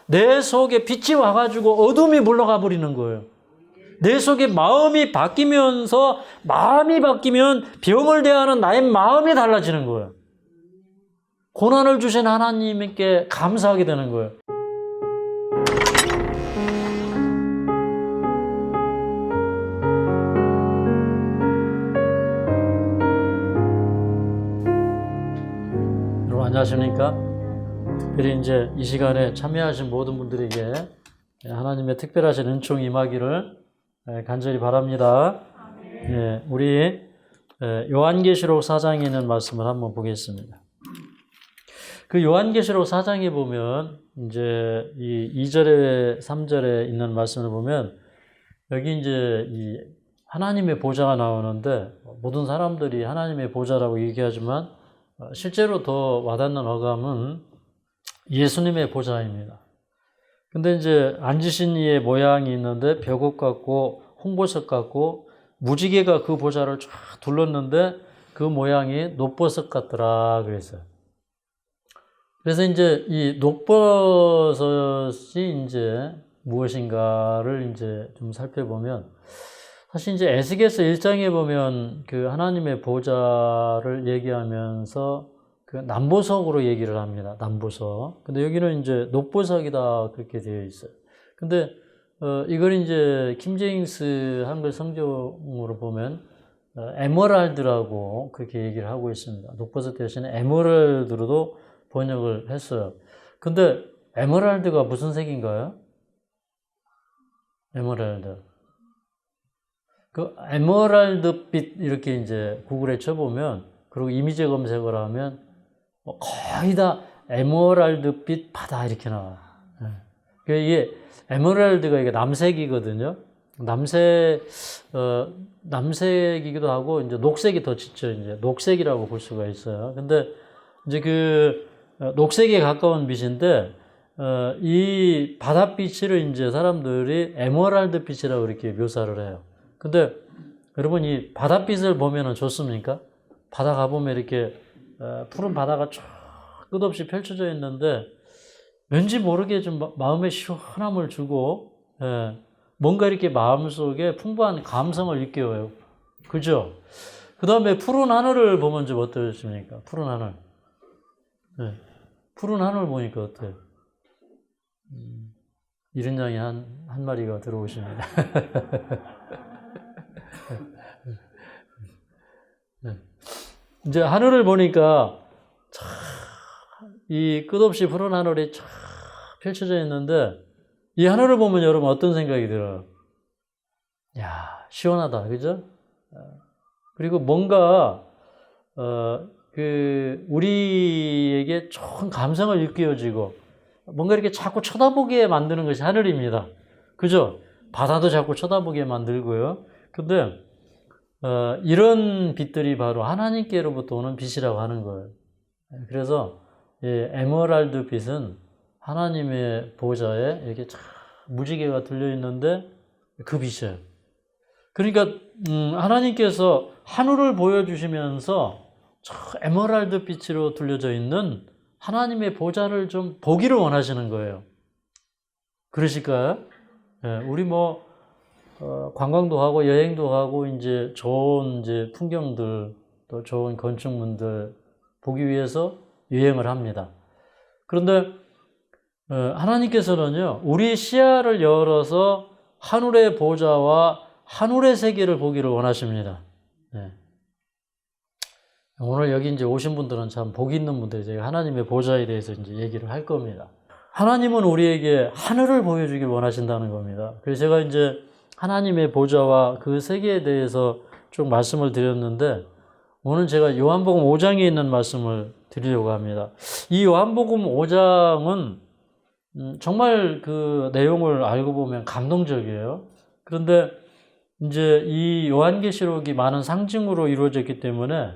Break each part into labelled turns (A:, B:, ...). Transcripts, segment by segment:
A: 내 속에 빛이 와가지고 어둠이 물러가 버리는 거예요. 내 속에 마음이 바뀌면서 마음이 바뀌면 병을 대하는 나의 마음이 달라지는 거예요. 고난을 주신 하나님께 감사하게 되는 거예요. 여러분 안녕하십니까? 특별히 이제 이 시간에 참여하신 모든 분들에게 하나님의 특별하신 은총 임하기를 간절히 바랍니다. 예, 우리 요한계시록 4장에 있는 말씀을 한번 보겠습니다. 그 요한계시록 4장에 보면 이제 이 2절에 3절에 있는 말씀을 보면 여기 이제 이 하나님의 보좌가 나오는데 모든 사람들이 하나님의 보좌라고 얘기하지만 실제로 더 와닿는 어감은 예수님의 보좌입니다. 근데 이제 앉으신 이의 모양이 있는데 벽옷 같고 홍보석 같고 무지개가 그 보좌를 쫙 둘렀는데 그 모양이 녹보석 같더라 그랬어요. 그래서 이제 이 녹보석이 이제 무엇인가를 이제 좀 살펴보면 사실 이제 에스겔서 1장에 보면 그 하나님의 보좌를 얘기하면서 그 남보석으로 얘기를 합니다. 남보석. 근데 여기는 이제 녹보석이다 그렇게 되어 있어요. 근데 이걸 이제 킹제임스 한글 성경으로 보면 에메랄드라고 그렇게 얘기를 하고 있습니다. 녹보석 대신에 에메랄드로도 번역을 했어요. 근데 에메랄드가 무슨 색인가요? 에메랄드. 그 에메랄드빛 이렇게 이제 구글에 쳐보면 그리고 이미지 검색을 하면 거의 다 에메랄드빛 바다 이렇게 나와요. 이게 에메랄드가 이게 남색이거든요. 남색이기도 하고 이제 녹색이 더 짙죠. 이제 녹색이라고 볼 수가 있어요. 근데 이제 그 녹색에 가까운 빛인데 이 바닷빛을 이제 사람들이 에메랄드 빛이라고 이렇게 묘사를 해요. 근데 여러분 이 바닷빛을 보면은 좋습니까? 바다 가보면 이렇게 푸른 바다가 쫙 끝없이 펼쳐져 있는데 왠지 모르게 좀 마음에 시원함을 주고 뭔가 이렇게 마음속에 풍부한 감성을 일깨워요. 그죠? 그 다음에 푸른 하늘을 보면 좀 어떠십니까? 푸른 하늘. 푸른 하늘 보니까 어때요? 이른 양이 한 마리가 들어오십니다. 이제 하늘을 보니까 이 끝없이 푸른 하늘이 쫙 펼쳐져 있는데 이 하늘을 보면 여러분 어떤 생각이 들어요? 야, 시원하다. 그죠? 그리고 뭔가 우리에게 좋은 감성을 일깨워주고 뭔가 이렇게 자꾸 쳐다보게 만드는 것이 하늘입니다. 그죠? 바다도 자꾸 쳐다보게 만들고요. 근데 이런 빛들이 바로 하나님께로부터 오는 빛이라고 하는 거예요. 그래서 에메랄드 빛은 하나님의 보좌에 이렇게 무지개가 들려 있는데 그 빛이에요. 그러니까 하나님께서 하늘을 보여주시면서 에메랄드 빛으로 둘려져 있는 하나님의 보좌를 좀 보기를 원하시는 거예요. 그러실까요? 우리 관광도 하고 여행도 하고 이제 좋은 이제 풍경들 또 좋은 건축물들 보기 위해서 여행을 합니다. 그런데 하나님께서는요 우리 시야를 열어서 하늘의 보좌와 하늘의 세계를 보기를 원하십니다. 오늘 여기 이제 오신 분들은 참 복 있는 분들, 제가 하나님의 보좌에 대해서 이제 얘기를 할 겁니다. 하나님은 우리에게 하늘을 보여주길 원하신다는 겁니다. 그래서 제가 이제 하나님의 보좌와 그 세계에 대해서 좀 말씀을 드렸는데 오늘 제가 요한복음 5장에 있는 말씀을 드리려고 합니다. 이 요한복음 5장은 정말 그 내용을 알고 보면 감동적이에요. 그런데 이제 이 요한계시록이 많은 상징으로 이루어졌기 때문에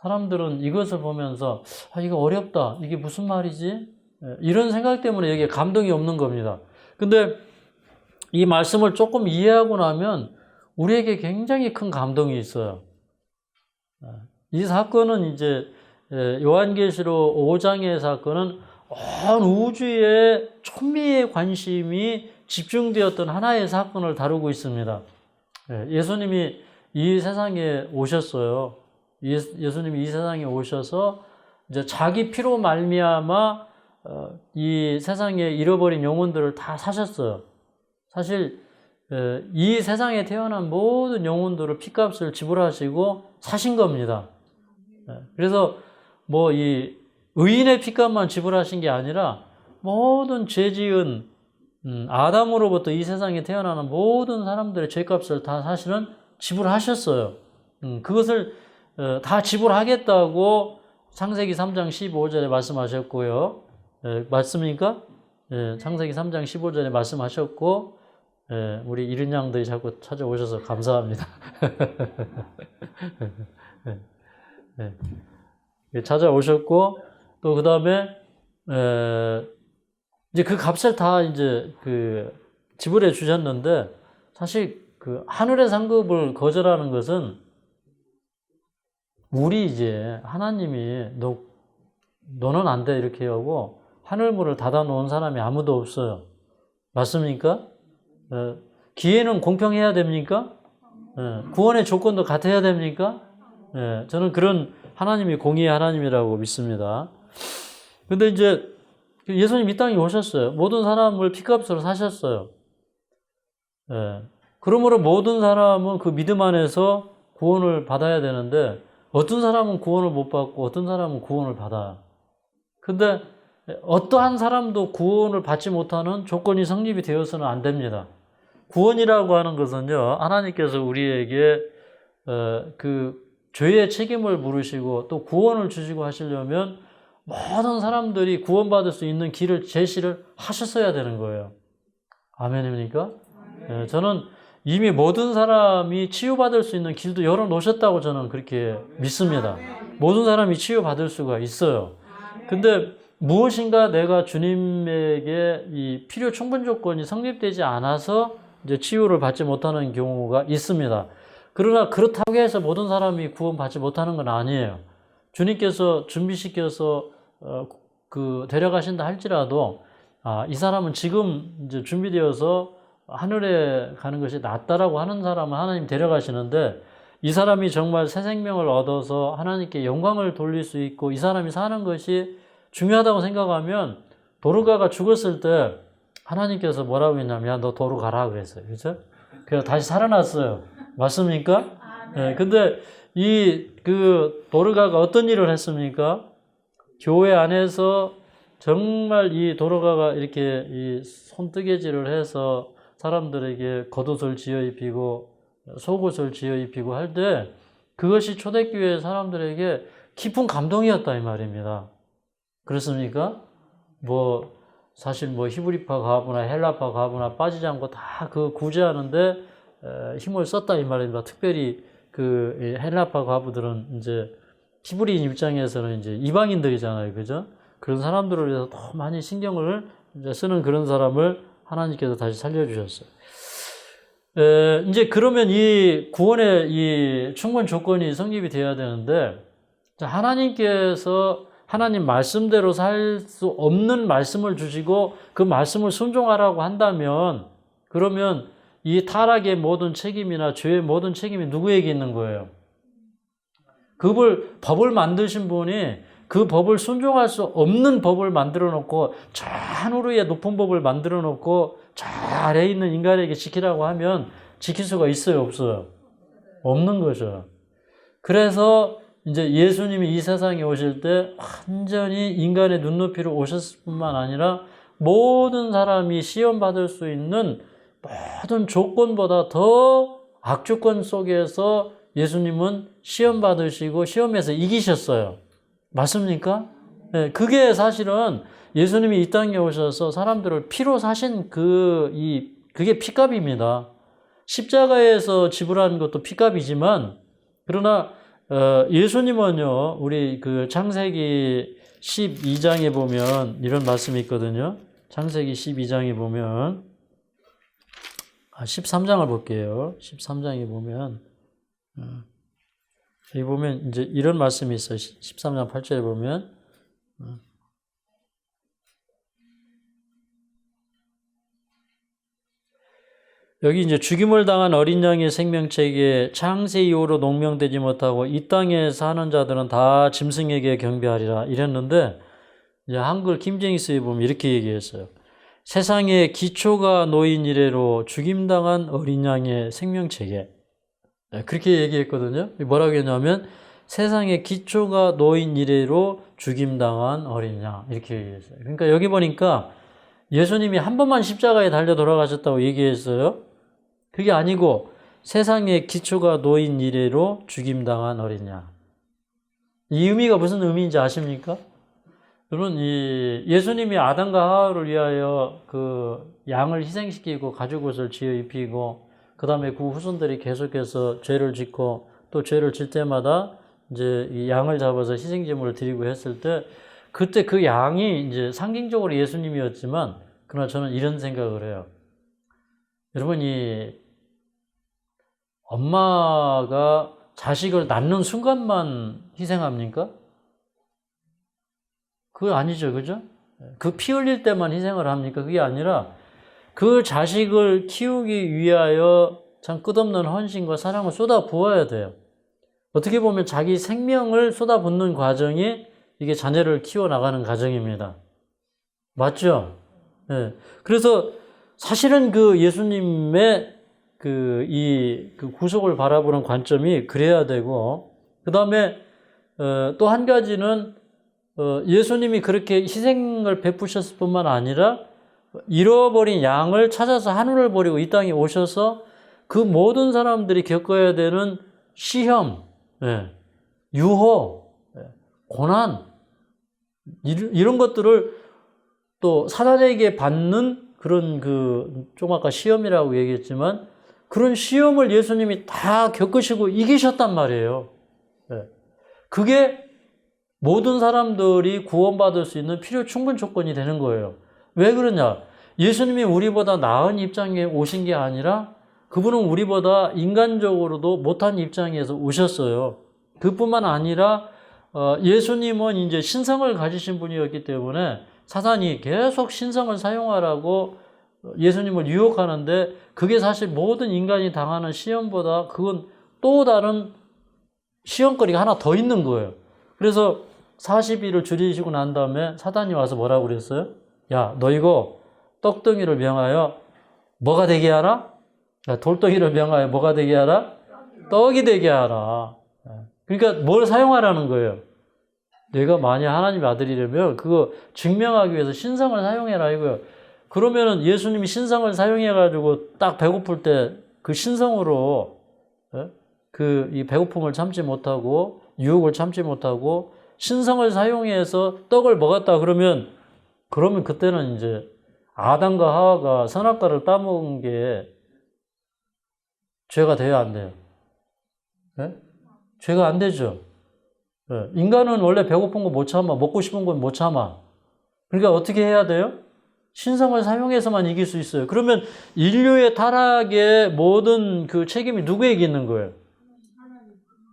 A: 사람들은 이것을 보면서 이거 어렵다. 이게 무슨 말이지? 이런 생각 때문에 여기에 감동이 없는 겁니다. 근데 이 말씀을 조금 이해하고 나면 우리에게 굉장히 큰 감동이 있어요. 이 사건은 이제 요한계시록 5장의 사건은 온 우주의 천미의 관심이 집중되었던 하나의 사건을 다루고 있습니다. 예수님이 이 세상에 오셨어요. 예수님이 이 세상에 오셔서 이제 자기 피로 말미암아 이 세상에 잃어버린 영혼들을 다 사셨어요. 사실 이 세상에 태어난 모든 영혼들을 피값을 지불하시고 사신 겁니다. 그래서 뭐 이 의인의 피값만 지불하신 게 아니라 모든 죄 지은 아담으로부터 이 세상에 태어나는 모든 사람들의 죄값을 다 사실은 지불하셨어요. 그것을 다 지불하겠다고 창세기 3장 15절에 말씀하셨고요. 맞습니까? 창세기 3장 15절에 말씀하셨고, 우리 이른 양들이 자꾸 찾아오셔서 감사합니다. 찾아오셨고, 또 그 다음에 이제 그 값을 다 이제 그 지불해 주셨는데, 사실 그 하늘의 상급을 거절하는 것은 우리 이제 하나님이 너는 안 돼 이렇게 하고 하늘 문을 닫아 놓은 사람이 아무도 없어요. 맞습니까? 기회는 공평해야 됩니까? 구원의 조건도 같아야 됩니까? 저는 그런 하나님이 공의의 하나님이라고 믿습니다. 근데 이제 예수님 이 땅에 오셨어요. 모든 사람을 피값으로 사셨어요. 그러므로 모든 사람은 그 믿음 안에서 구원을 받아야 되는데 어떤 사람은 구원을 못 받고 어떤 사람은 구원을 받아요. 근데 어떠한 사람도 구원을 받지 못하는 조건이 성립이 되어서는 안 됩니다. 구원이라고 하는 것은요, 하나님께서 우리에게 그 죄의 책임을 물으시고 또 구원을 주시고 하시려면 모든 사람들이 구원받을 수 있는 길을 제시를 하셨어야 되는 거예요. 아멘입니까? 저는 이미 모든 사람이 치유받을 수 있는 길도 열어놓으셨다고 저는 그렇게 믿습니다. 모든 사람이 치유받을 수가 있어요. 근데 무엇인가 내가 주님에게 이 필요 충분 조건이 성립되지 않아서 이제 치유를 받지 못하는 경우가 있습니다. 그러나 그렇다고 해서 모든 사람이 구원받지 못하는 건 아니에요. 주님께서 준비시켜서 데려가신다 할지라도 이 사람은 지금 이제 준비되어서 하늘에 가는 것이 낫다라고 하는 사람은 하나님 데려가시는데 이 사람이 정말 새 생명을 얻어서 하나님께 영광을 돌릴 수 있고 이 사람이 사는 것이 중요하다고 생각하면 도르가가 죽었을 때 하나님께서 뭐라고 했냐면 야, 너 도로 가라 그랬어요. 그렇죠? 그래서 다시 살아났어요. 맞습니까? 근데 그 도르가가 어떤 일을 했습니까? 교회 안에서 정말 이 도르가가 이렇게 이 손뜨개질을 해서 사람들에게 겉옷을 지어 입히고 속옷을 지어 입히고 할 때 그것이 초대교회 사람들에게 깊은 감동이었다 이 말입니다. 그렇습니까? 사실 히브리파 가부나 헬라파 가부나 빠지지 않고 다 그 구제하는데 힘을 썼다 이 말입니다. 특별히 그 헬라파 가부들은 이제 히브리인 입장에서는 이제 이방인들이잖아요, 그죠? 그런 사람들을 위해서 더 많이 신경을 이제 쓰는 그런 사람을 하나님께서 다시 살려주셨어요. 이제 그러면 이 구원의 이 충분 조건이 성립이 되어야 되는데, 하나님께서 하나님 말씀대로 살 수 없는 말씀을 주시고 그 말씀을 순종하라고 한다면, 그러면 이 타락의 모든 책임이나 죄의 모든 책임이 누구에게 있는 거예요? 법을 만드신 분이 그 법을 순종할 수 없는 법을 만들어 놓고 저 하늘에 높은 법을 만들어 놓고 저 아래에 있는 인간에게 지키라고 하면 지킬 수가 있어요, 없어요? 없는 거죠. 그래서 이제 예수님이 이 세상에 오실 때 완전히 인간의 눈높이로 오셨을 뿐만 아니라 모든 사람이 시험받을 수 있는 모든 조건보다 더 악조건 속에서 예수님은 시험 받으시고 시험에서 이기셨어요. 맞습니까? 네, 그게 사실은 예수님이 이 땅에 오셔서 사람들을 피로 사신 그게 피값입니다. 십자가에서 지불한 것도 피값이지만, 그러나 예수님은요, 우리 그 창세기 12장에 보면 이런 말씀이 있거든요. 창세기 12장에 보면 13장을 볼게요. 13장에 보면 여기 보면 이제 이런 말씀이 있어요. 13장 8절에 보면 여기 이제 죽임을 당한 어린 양의 생명책에 창세 이후로 농명되지 못하고 이 땅에 사는 자들은 다 짐승에게 경배하리라 이랬는데, 이제 한글 김정희스에 보면 이렇게 얘기했어요. 세상에 기초가 놓인 이래로 죽임당한 어린 양의 생명책에, 그렇게 얘기했거든요. 뭐라고 했냐면 세상에 기초가 놓인 이래로 죽임당한 어린 양, 이렇게 얘기했어요. 그러니까 여기 보니까 예수님이 한 번만 십자가에 달려 돌아가셨다고 얘기했어요. 그게 아니고 세상에 기초가 놓인 이래로 죽임당한 어린 양. 이 의미가 무슨 의미인지 아십니까? 여러분, 이 예수님이 아담과 하와를 위하여 그 양을 희생시키고 가죽옷을 지어 입히고, 그 다음에 그 후손들이 계속해서 죄를 짓고 또 죄를 질 때마다 이제 이 양을 잡아서 희생제물을 드리고 했을 때, 그때 그 양이 이제 상징적으로 예수님이었지만, 그러나 저는 이런 생각을 해요. 여러분, 이 엄마가 자식을 낳는 순간만 희생합니까? 그거 아니죠, 그죠? 그 피 흘릴 때만 희생을 합니까? 그게 아니라 그 자식을 키우기 위하여 참 끝없는 헌신과 사랑을 쏟아 부어야 돼요. 어떻게 보면 자기 생명을 쏟아붓는 과정이 이게 자녀를 키워나가는 과정입니다. 맞죠? 네. 그래서 사실은 그 예수님의 그 구속을 바라보는 관점이 그래야 되고, 그 다음에 또 한 가지는 예수님이 그렇게 희생을 베푸셨을 뿐만 아니라 잃어버린 양을 찾아서 하늘을 버리고 이 땅에 오셔서 그 모든 사람들이 겪어야 되는 시험, 유호, 고난, 이런 것들을 또 사단에게 받는 그런 좀 아까 시험이라고 얘기했지만, 그런 시험을 예수님이 다 겪으시고 이기셨단 말이에요. 그게 모든 사람들이 구원받을 수 있는 필요 충분 조건이 되는 거예요. 왜 그러냐? 예수님이 우리보다 나은 입장에 오신 게 아니라 그분은 우리보다 인간적으로도 못한 입장에서 오셨어요. 그뿐만 아니라 예수님은 이제 신성을 가지신 분이었기 때문에 사단이 계속 신성을 사용하라고 예수님을 유혹하는데, 그게 사실 모든 인간이 당하는 시험보다 그건 또 다른 시험거리가 하나 더 있는 거예요. 그래서 40일을 줄이시고 난 다음에 사단이 와서 뭐라고 그랬어요? 야, 너 이거 떡덩이를 명하여 뭐가 되게 하라? 야, 돌덩이를 명하여 뭐가 되게 하라? 떡이 되게 하라. 그러니까 뭘 사용하라는 거예요? 내가 만약 하나님의 아들이라면 그거 증명하기 위해서 신성을 사용해라 이거예요. 그러면은 예수님이 신성을 사용해가지고 딱 배고플 때 그 신성으로 이 배고픔을 참지 못하고 유혹을 참지 못하고 신성을 사용해서 떡을 먹었다 그러면 그때는 이제 아담과 하와가 선악과를 따먹은 게 죄가 돼야 안 돼요? 죄가 안 되죠. 인간은 원래 배고픈 거 못 참아, 먹고 싶은 건 못 참아. 그러니까 어떻게 해야 돼요? 신성을 사용해서만 이길 수 있어요. 그러면 인류의 타락의 모든 그 책임이 누구에게 있는 거예요?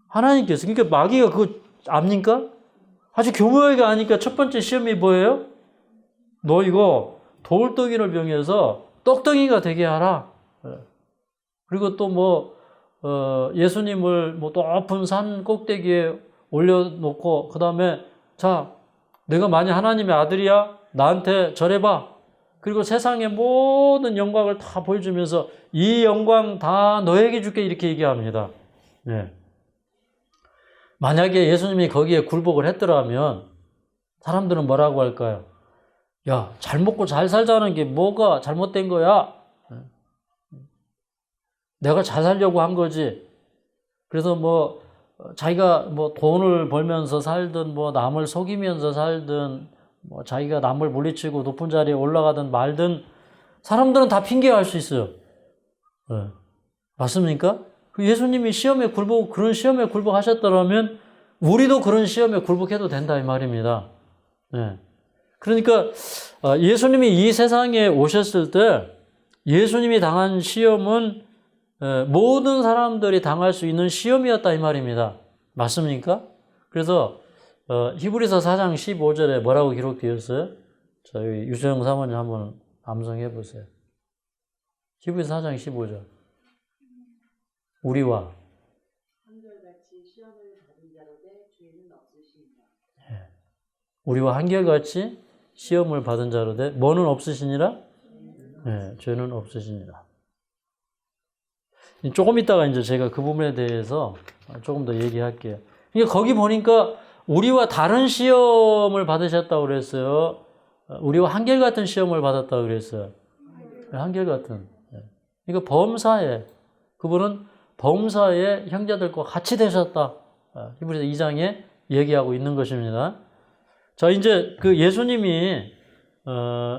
A: 하나님께서. 그러니까 마귀가 그거 압니까? 아주 교묘하게 아니까 첫 번째 시험이 뭐예요? 너 이거 돌덩이를 병해서 떡덩이가 되게 하라. 그리고 또 예수님을 높은 산 꼭대기에 올려놓고, 그 다음에 자, 내가 만약 하나님의 아들이야? 나한테 절해봐. 그리고 세상의 모든 영광을 다 보여주면서 이 영광 다 너에게 줄게, 이렇게 얘기합니다. 만약에 예수님이 거기에 굴복을 했더라면 사람들은 뭐라고 할까요? 야, 잘 먹고 잘 살자는 게 뭐가 잘못된 거야? 내가 잘 살려고 한 거지. 그래서 자기가 돈을 벌면서 살든 남을 속이면서 살든 자기가 남을 물리치고 높은 자리에 올라가든 말든 사람들은 다 핑계할 수 있어요. 맞습니까? 예수님이 그런 시험에 굴복하셨더라면 우리도 그런 시험에 굴복해도 된다 이 말입니다. 그러니까 예수님이 이 세상에 오셨을 때 예수님이 당한 시험은 모든 사람들이 당할 수 있는 시험이었다 이 말입니다. 맞습니까? 그래서 히브리서 4장 15절에 뭐라고 기록되어 있어요? 저희 유수영 사모님 한번 암송해 보세요. 히브리서 4장 15절. 우리와
B: 한결같이 시험을 받은 자로되 죄는 없으시니라.
A: 우리와 한결같이 시험을 받은 자로되 뭐는 없으시니라? 네, 죄는 없으시니라. 조금 있다가 이제 제가 그 부분에 대해서 조금 더 얘기할게요. 그러니까 거기 보니까 우리와 다른 시험을 받으셨다고 그랬어요. 우리와 한결같은 시험을 받았다고 그랬어요. 한결같은. 그러니까 범사에, 그분은 범사에 형제들과 같이 되셨다. 히브리서 2장에 얘기하고 있는 것입니다. 자, 이제 그 예수님이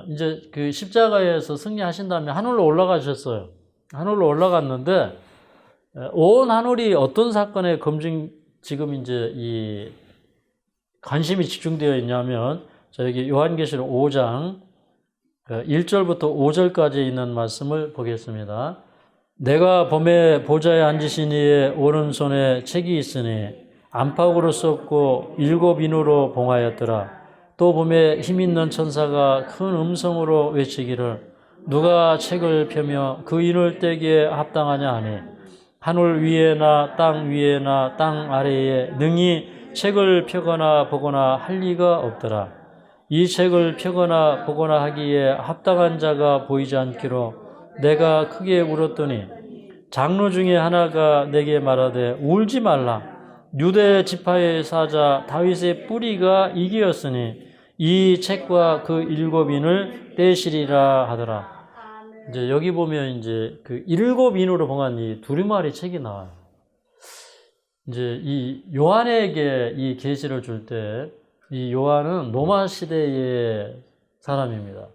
A: 이제 그 십자가에서 승리하신 다음에 하늘로 올라가셨어요. 하늘로 올라갔는데 온 하늘이 어떤 사건에 지금 이제 이 관심이 집중되어 있냐면, 자, 여기 요한계시록 5장 1절부터 5절까지 있는 말씀을 보겠습니다. 내가 범의 보좌에 앉으신 이의 오른손에 책이 있으니 안팎으로 썼고 7 인으로 봉하였더라. 또 범에 힘 있는 천사가 큰 음성으로 외치기를 누가 책을 펴며 그 인을 떼기에 합당하냐 하니 하늘 위에나 땅 위에나 땅 아래에 능히 책을 펴거나 보거나 할 리가 없더라. 이 책을 펴거나 보거나 하기에 합당한 자가 보이지 않기로 내가 크게 울었더니 장로 중에 하나가 내게 말하되 울지 말라. 유대 지파의 사자 다윗의 뿌리가 이기었으니 이 책과 그 7인을 떼시리라 하더라. 이제 여기 보면 이제 그 7인으로 봉한 이 두루마리 책이 나와요. 이제 이 요한에게 이 계시를 줄 때 이 요한은 로마 시대의 사람입니다.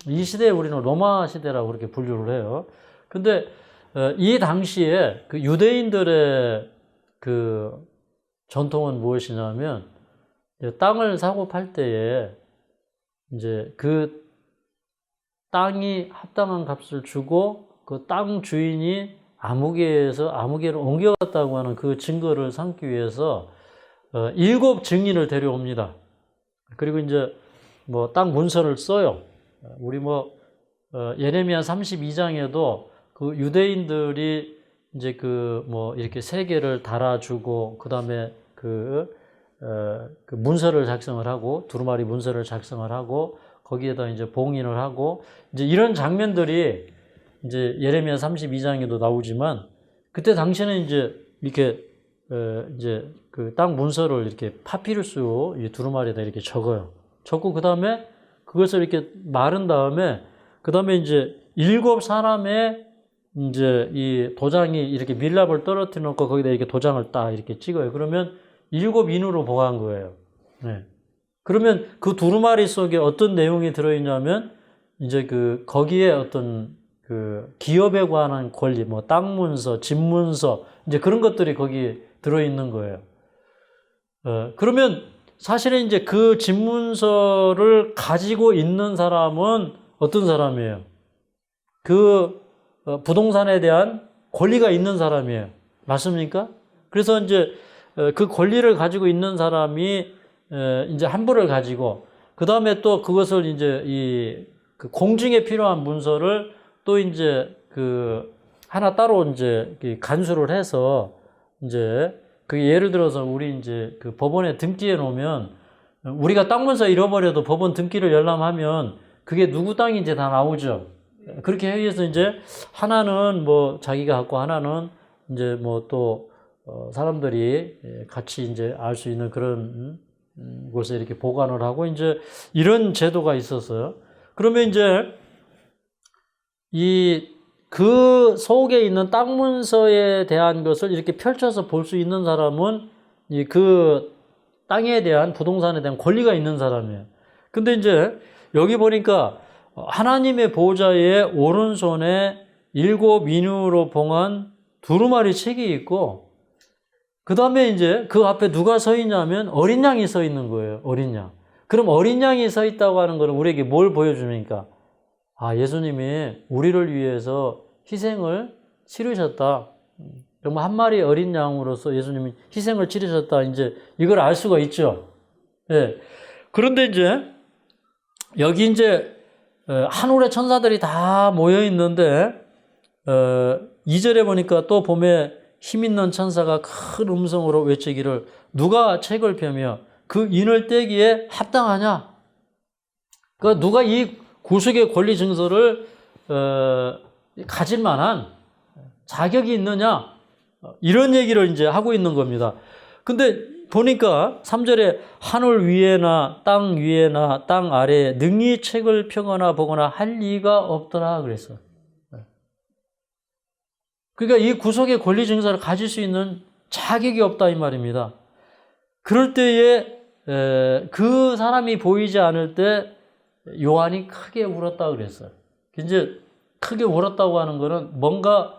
A: 이 시대에 우리는 로마 시대라고 그렇게 분류를 해요. 근데 이 당시에 그 유대인들의 그 전통은 무엇이냐면 땅을 사고 팔 때에 이제 그 땅이 합당한 값을 주고 그 땅 주인이 아무개에서 아무개를 옮겨갔다고 하는 그 증거를 삼기 위해서 7 증인을 데려옵니다. 그리고 이제 뭐 땅 문서를 써요. 우리 예레미야 32장에도 그 유대인들이 이제 그 이렇게 세계를 달아주고 그다음에 그 문서를 작성을 하고 두루마리 문서를 작성을 하고 거기에다 이제 봉인을 하고 이제 이런 장면들이 이제 예레미야 32장에도 나오지만 그때 당시에는 이제 이렇게 이제 그 땅 문서를 이렇게 파피루스 이 두루마리에다 이렇게 적어요. 적고 그다음에 그것을 이렇게 마른 다음에 그다음에 이제 7 사람의 이제 이 도장이 이렇게 밀랍을 떨어뜨려 놓고 거기다 이렇게 도장을 딱 이렇게 찍어요. 그러면 7 인으로 봉한 거예요. 네. 그러면 그 두루마리 속에 어떤 내용이 들어있냐면 이제 거기에 어떤 그 기업에 관한 권리, 땅 문서, 집 문서, 이제 그런 것들이 거기 들어있는 거예요. 그러면 사실은 이제 그 집 문서를 가지고 있는 사람은 어떤 사람이에요? 그 부동산에 대한 권리가 있는 사람이에요. 맞습니까? 그래서 이제 그 권리를 가지고 있는 사람이 이제 환불을 가지고 그 다음에 또 그것을 이제 그 공증에 필요한 문서를 또 이제 하나 따로 이제 간수를 해서 이제 예를 들어서 우리 이제 그 법원에 등기해 놓으면 우리가 땅 문서 잃어버려도 법원 등기를 열람하면 그게 누구 땅인지 다 나오죠. 그렇게 해서 이제 하나는 자기가 갖고 하나는 이제 또 사람들이 같이 이제 알 수 있는 그런 곳에 이렇게 보관을 하고 이제 이런 제도가 있었어요. 그러면 이제 그 속에 있는 땅 문서에 대한 것을 이렇게 펼쳐서 볼 수 있는 사람은 그 땅에 대한 부동산에 대한 권리가 있는 사람이에요. 근데 이제 여기 보니까 하나님의 보좌의 오른손에 7 인으로 봉한 두루마리 책이 있고 그 다음에 이제 그 앞에 누가 서 있냐면 어린 양이 서 있는 거예요. 어린 양. 그럼 어린 양이 서 있다고 하는 것은 우리에게 뭘 보여줍니까? 예수님이 우리를 위해서 희생을 치르셨다. 정말 한 마리 어린 양으로서 예수님이 희생을 치르셨다. 이제 이걸 알 수가 있죠. 예. 그런데 이제 여기 이제 하늘의 천사들이 다 모여 있는데 2절에 보니까 또 봄에 힘 있는 천사가 큰 음성으로 외치기를 누가 책을 펴며 그 인을 떼기에 합당하냐? 그러니까 누가 이 구속의 권리 증서를 가질 만한 자격이 있느냐? 이런 얘기를 이제 하고 있는 겁니다. 근데 보니까 3절에 하늘 위에나 땅 위에나 땅 아래에 능히 책을 펴거나 보거나 할 리가 없더라 그랬어요. 그러니까 이 구속의 권리 증서를 가질 수 있는 자격이 없다 이 말입니다. 그럴 때에 그 사람이 보이지 않을 때 요한이 크게 울었다 그랬어요. 이제 크게 울었다고 하는 것은 뭔가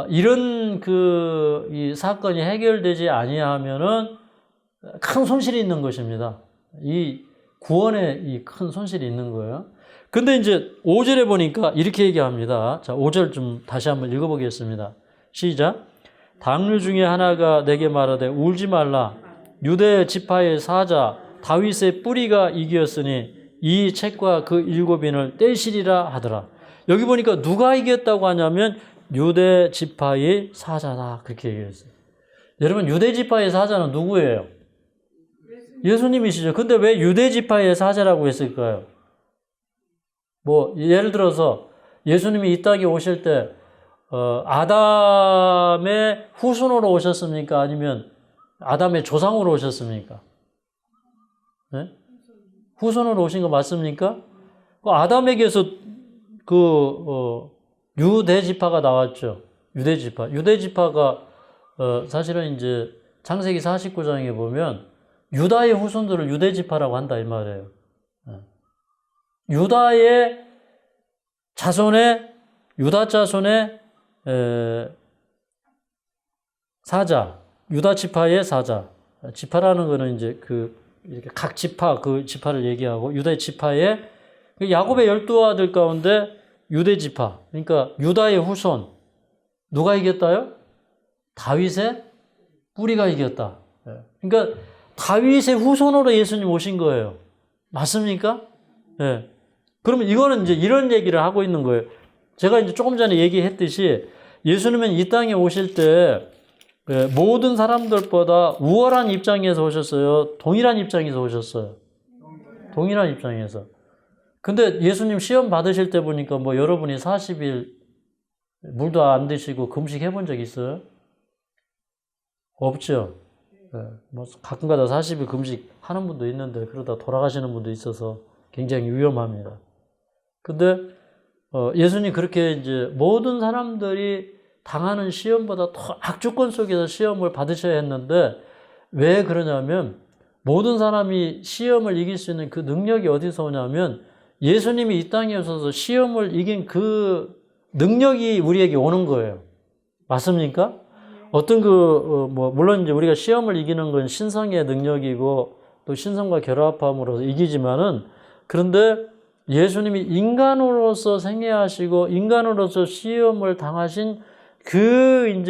A: 이런 이 사건이 해결되지 아니하면은 큰 손실이 있는 것입니다. 이 구원에 이 큰 손실이 있는 거예요. 근데 이제 5절에 보니까 이렇게 얘기합니다. 자, 5절 좀 다시 한번 읽어보겠습니다. 시작. 당류 중에 하나가 내게 말하되 울지 말라. 유대 지파의 사자 다윗의 뿌리가 이기었으니 이 책과 그 7인을 떼시리라 하더라. 여기 보니까 누가 이겼다고 하냐면 유대 지파의 사자다 그렇게 얘기했어요. 여러분 유대 지파의 사자는 누구예요? 예수님이시죠. 근데 왜 유대 지파의 사자라고 했을까요? 뭐 예를 들어서 예수님이 이 땅에 오실 때 아담의 후손으로 오셨습니까? 아니면 아담의 조상으로 오셨습니까? 네? 후손으로 오신 거 맞습니까? 아담에게서 유대 지파가 나왔죠. 유대 지파. 유대 지파가 사실은 이제 창세기 49장에 보면 유다의 후손들을 유대 지파라고 한다 이 말이에요. 유다의 자손의 유다 자손의 사자, 유다 지파의 사자. 지파라는 거는 이제 이렇게 각 지파 그 지파를 얘기하고 유다 지파의 야곱의 12아들 가운데 유대 지파. 그러니까 유다의 후손. 누가 이겼다요? 다윗의 뿌리가 이겼다. 그러니까 다윗의 후손으로 예수님 오신 거예요. 맞습니까? 네. 그러면 이거는 이제 이런 얘기를 하고 있는 거예요. 제가 이제 조금 전에 얘기했듯이 예수님은 이 땅에 오실 때 모든 사람들보다 우월한 입장에서 오셨어요? 동일한 입장에서 오셨어요? 동일한 입장에서. 근데 예수님 시험 받으실 때 보니까 뭐 여러분이 40일 물도 안 드시고 금식해 본 적 있어요? 없죠? 뭐 가끔가다 40일 금식하는 분도 있는데 그러다 돌아가시는 분도 있어서 굉장히 위험합니다. 근데 예수님 그렇게 이제 모든 사람들이 당하는 시험보다 더 악조건 속에서 시험을 받으셔야 했는데 왜 그러냐면 모든 사람이 시험을 이길 수 있는 그 능력이 어디서 오냐면 예수님이 이 땅에 오셔서 시험을 이긴 그 능력이 우리에게 오는 거예요. 맞습니까? 어떤 물론 이제 우리가 시험을 이기는 건 신성의 능력이고 또 신성과 결합함으로써 이기지만은 그런데 예수님이 인간으로서 생애하시고 인간으로서 시험을 당하신 그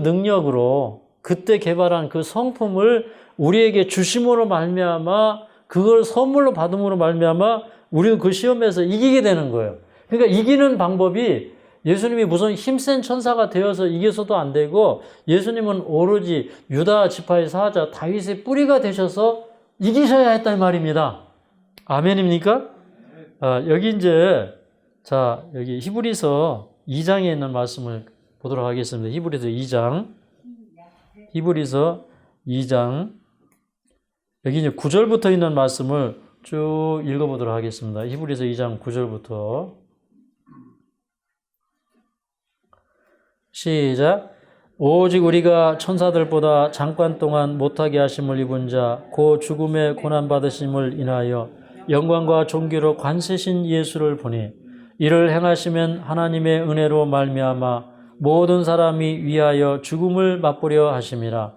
A: 능력으로 그때 개발한 그 성품을 우리에게 주심으로 말미암아 그걸 선물로 받음으로 말미암아 우리는 그 시험에서 이기게 되는 거예요. 그러니까 이기는 방법이 예수님이 무슨 힘센 천사가 되어서 이겨서도 안 되고 예수님은 오로지 유다 지파의 사자 다윗의 뿌리가 되셔서 이기셔야 했단 말입니다. 아멘입니까? 여기 이제 여기 히브리서 2장에 있는 말씀을 보도록 하겠습니다. 히브리서 2장 여기 이제 9절부터 있는 말씀을 쭉 읽어보도록 하겠습니다. 히브리서 2장 9절부터 시작. 오직 우리가 천사들보다 잠깐 동안 못하게 하심을 입은 자 곧 죽음의 고난받으심을 인하여 영광과 존귀로 관세신 예수를 보니 이를 행하시면 하나님의 은혜로 말미암아 모든 사람이 위하여 죽음을 맛보려 하심이라.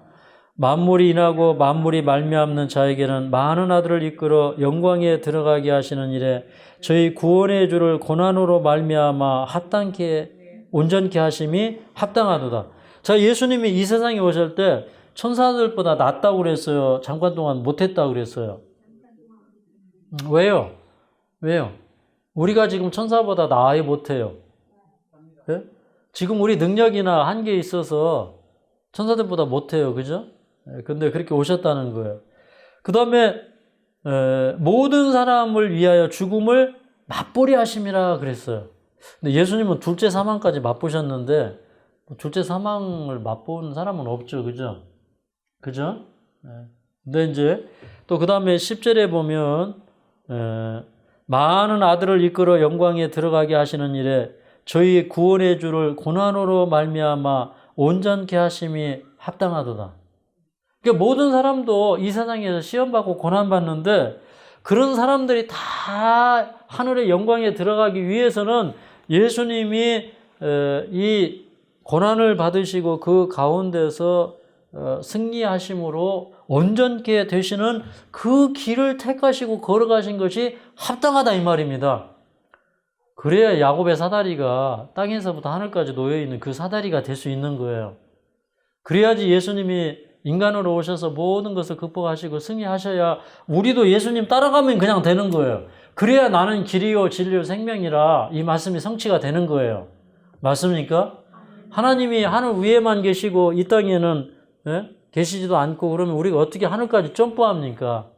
A: 만물이 인하고 만물이 말미암는 자에게는 많은 아들을 이끌어 영광에 들어가게 하시는 일에 저희 구원의 주를 고난으로 말미암아 온전케 하심이 합당하도다. 자, 예수님이 이 세상에 오실 때 천사들보다 낫다고 그랬어요? 잠깐 동안 못했다고 그랬어요? 왜요? 왜요? 우리가 지금 천사보다 나아요, 못해요? 예? 지금 우리 능력이나 한계에 있어서 천사들보다 못해요. 그죠? 근데 그렇게 오셨다는 거예요. 그 다음에 모든 사람을 위하여 죽음을 맛보리 하심이라 그랬어요. 근데 예수님은 둘째 사망까지 맛보셨는데 둘째 사망을 맛본 사람은 없죠. 그죠? 그죠? 근데 이제 또 그 다음에 10절에 보면 많은 아들을 이끌어 영광에 들어가게 하시는 일에 저희 구원의 주를 고난으로 말미암아 온전케 하심이 합당하도다. 그러니까 모든 사람도 이 세상에서 시험받고 고난받는데 그런 사람들이 다 하늘의 영광에 들어가기 위해서는 예수님이 이 고난을 받으시고 그 가운데서 승리하심으로 온전케 되시는 그 길을 택하시고 걸어가신 것이 합당하다 이 말입니다. 그래야 야곱의 사다리가 땅에서부터 하늘까지 놓여있는 그 사다리가 될 수 있는 거예요. 그래야지 예수님이 인간으로 오셔서 모든 것을 극복하시고 승리하셔야 우리도 예수님 따라가면 그냥 되는 거예요. 그래야 나는 길이요 진리요 생명이라 이 말씀이 성취가 되는 거예요. 맞습니까? 하나님이 하늘 위에만 계시고 이 땅에는 계시지도 않고 그러면 우리가 어떻게 하늘까지 점프합니까?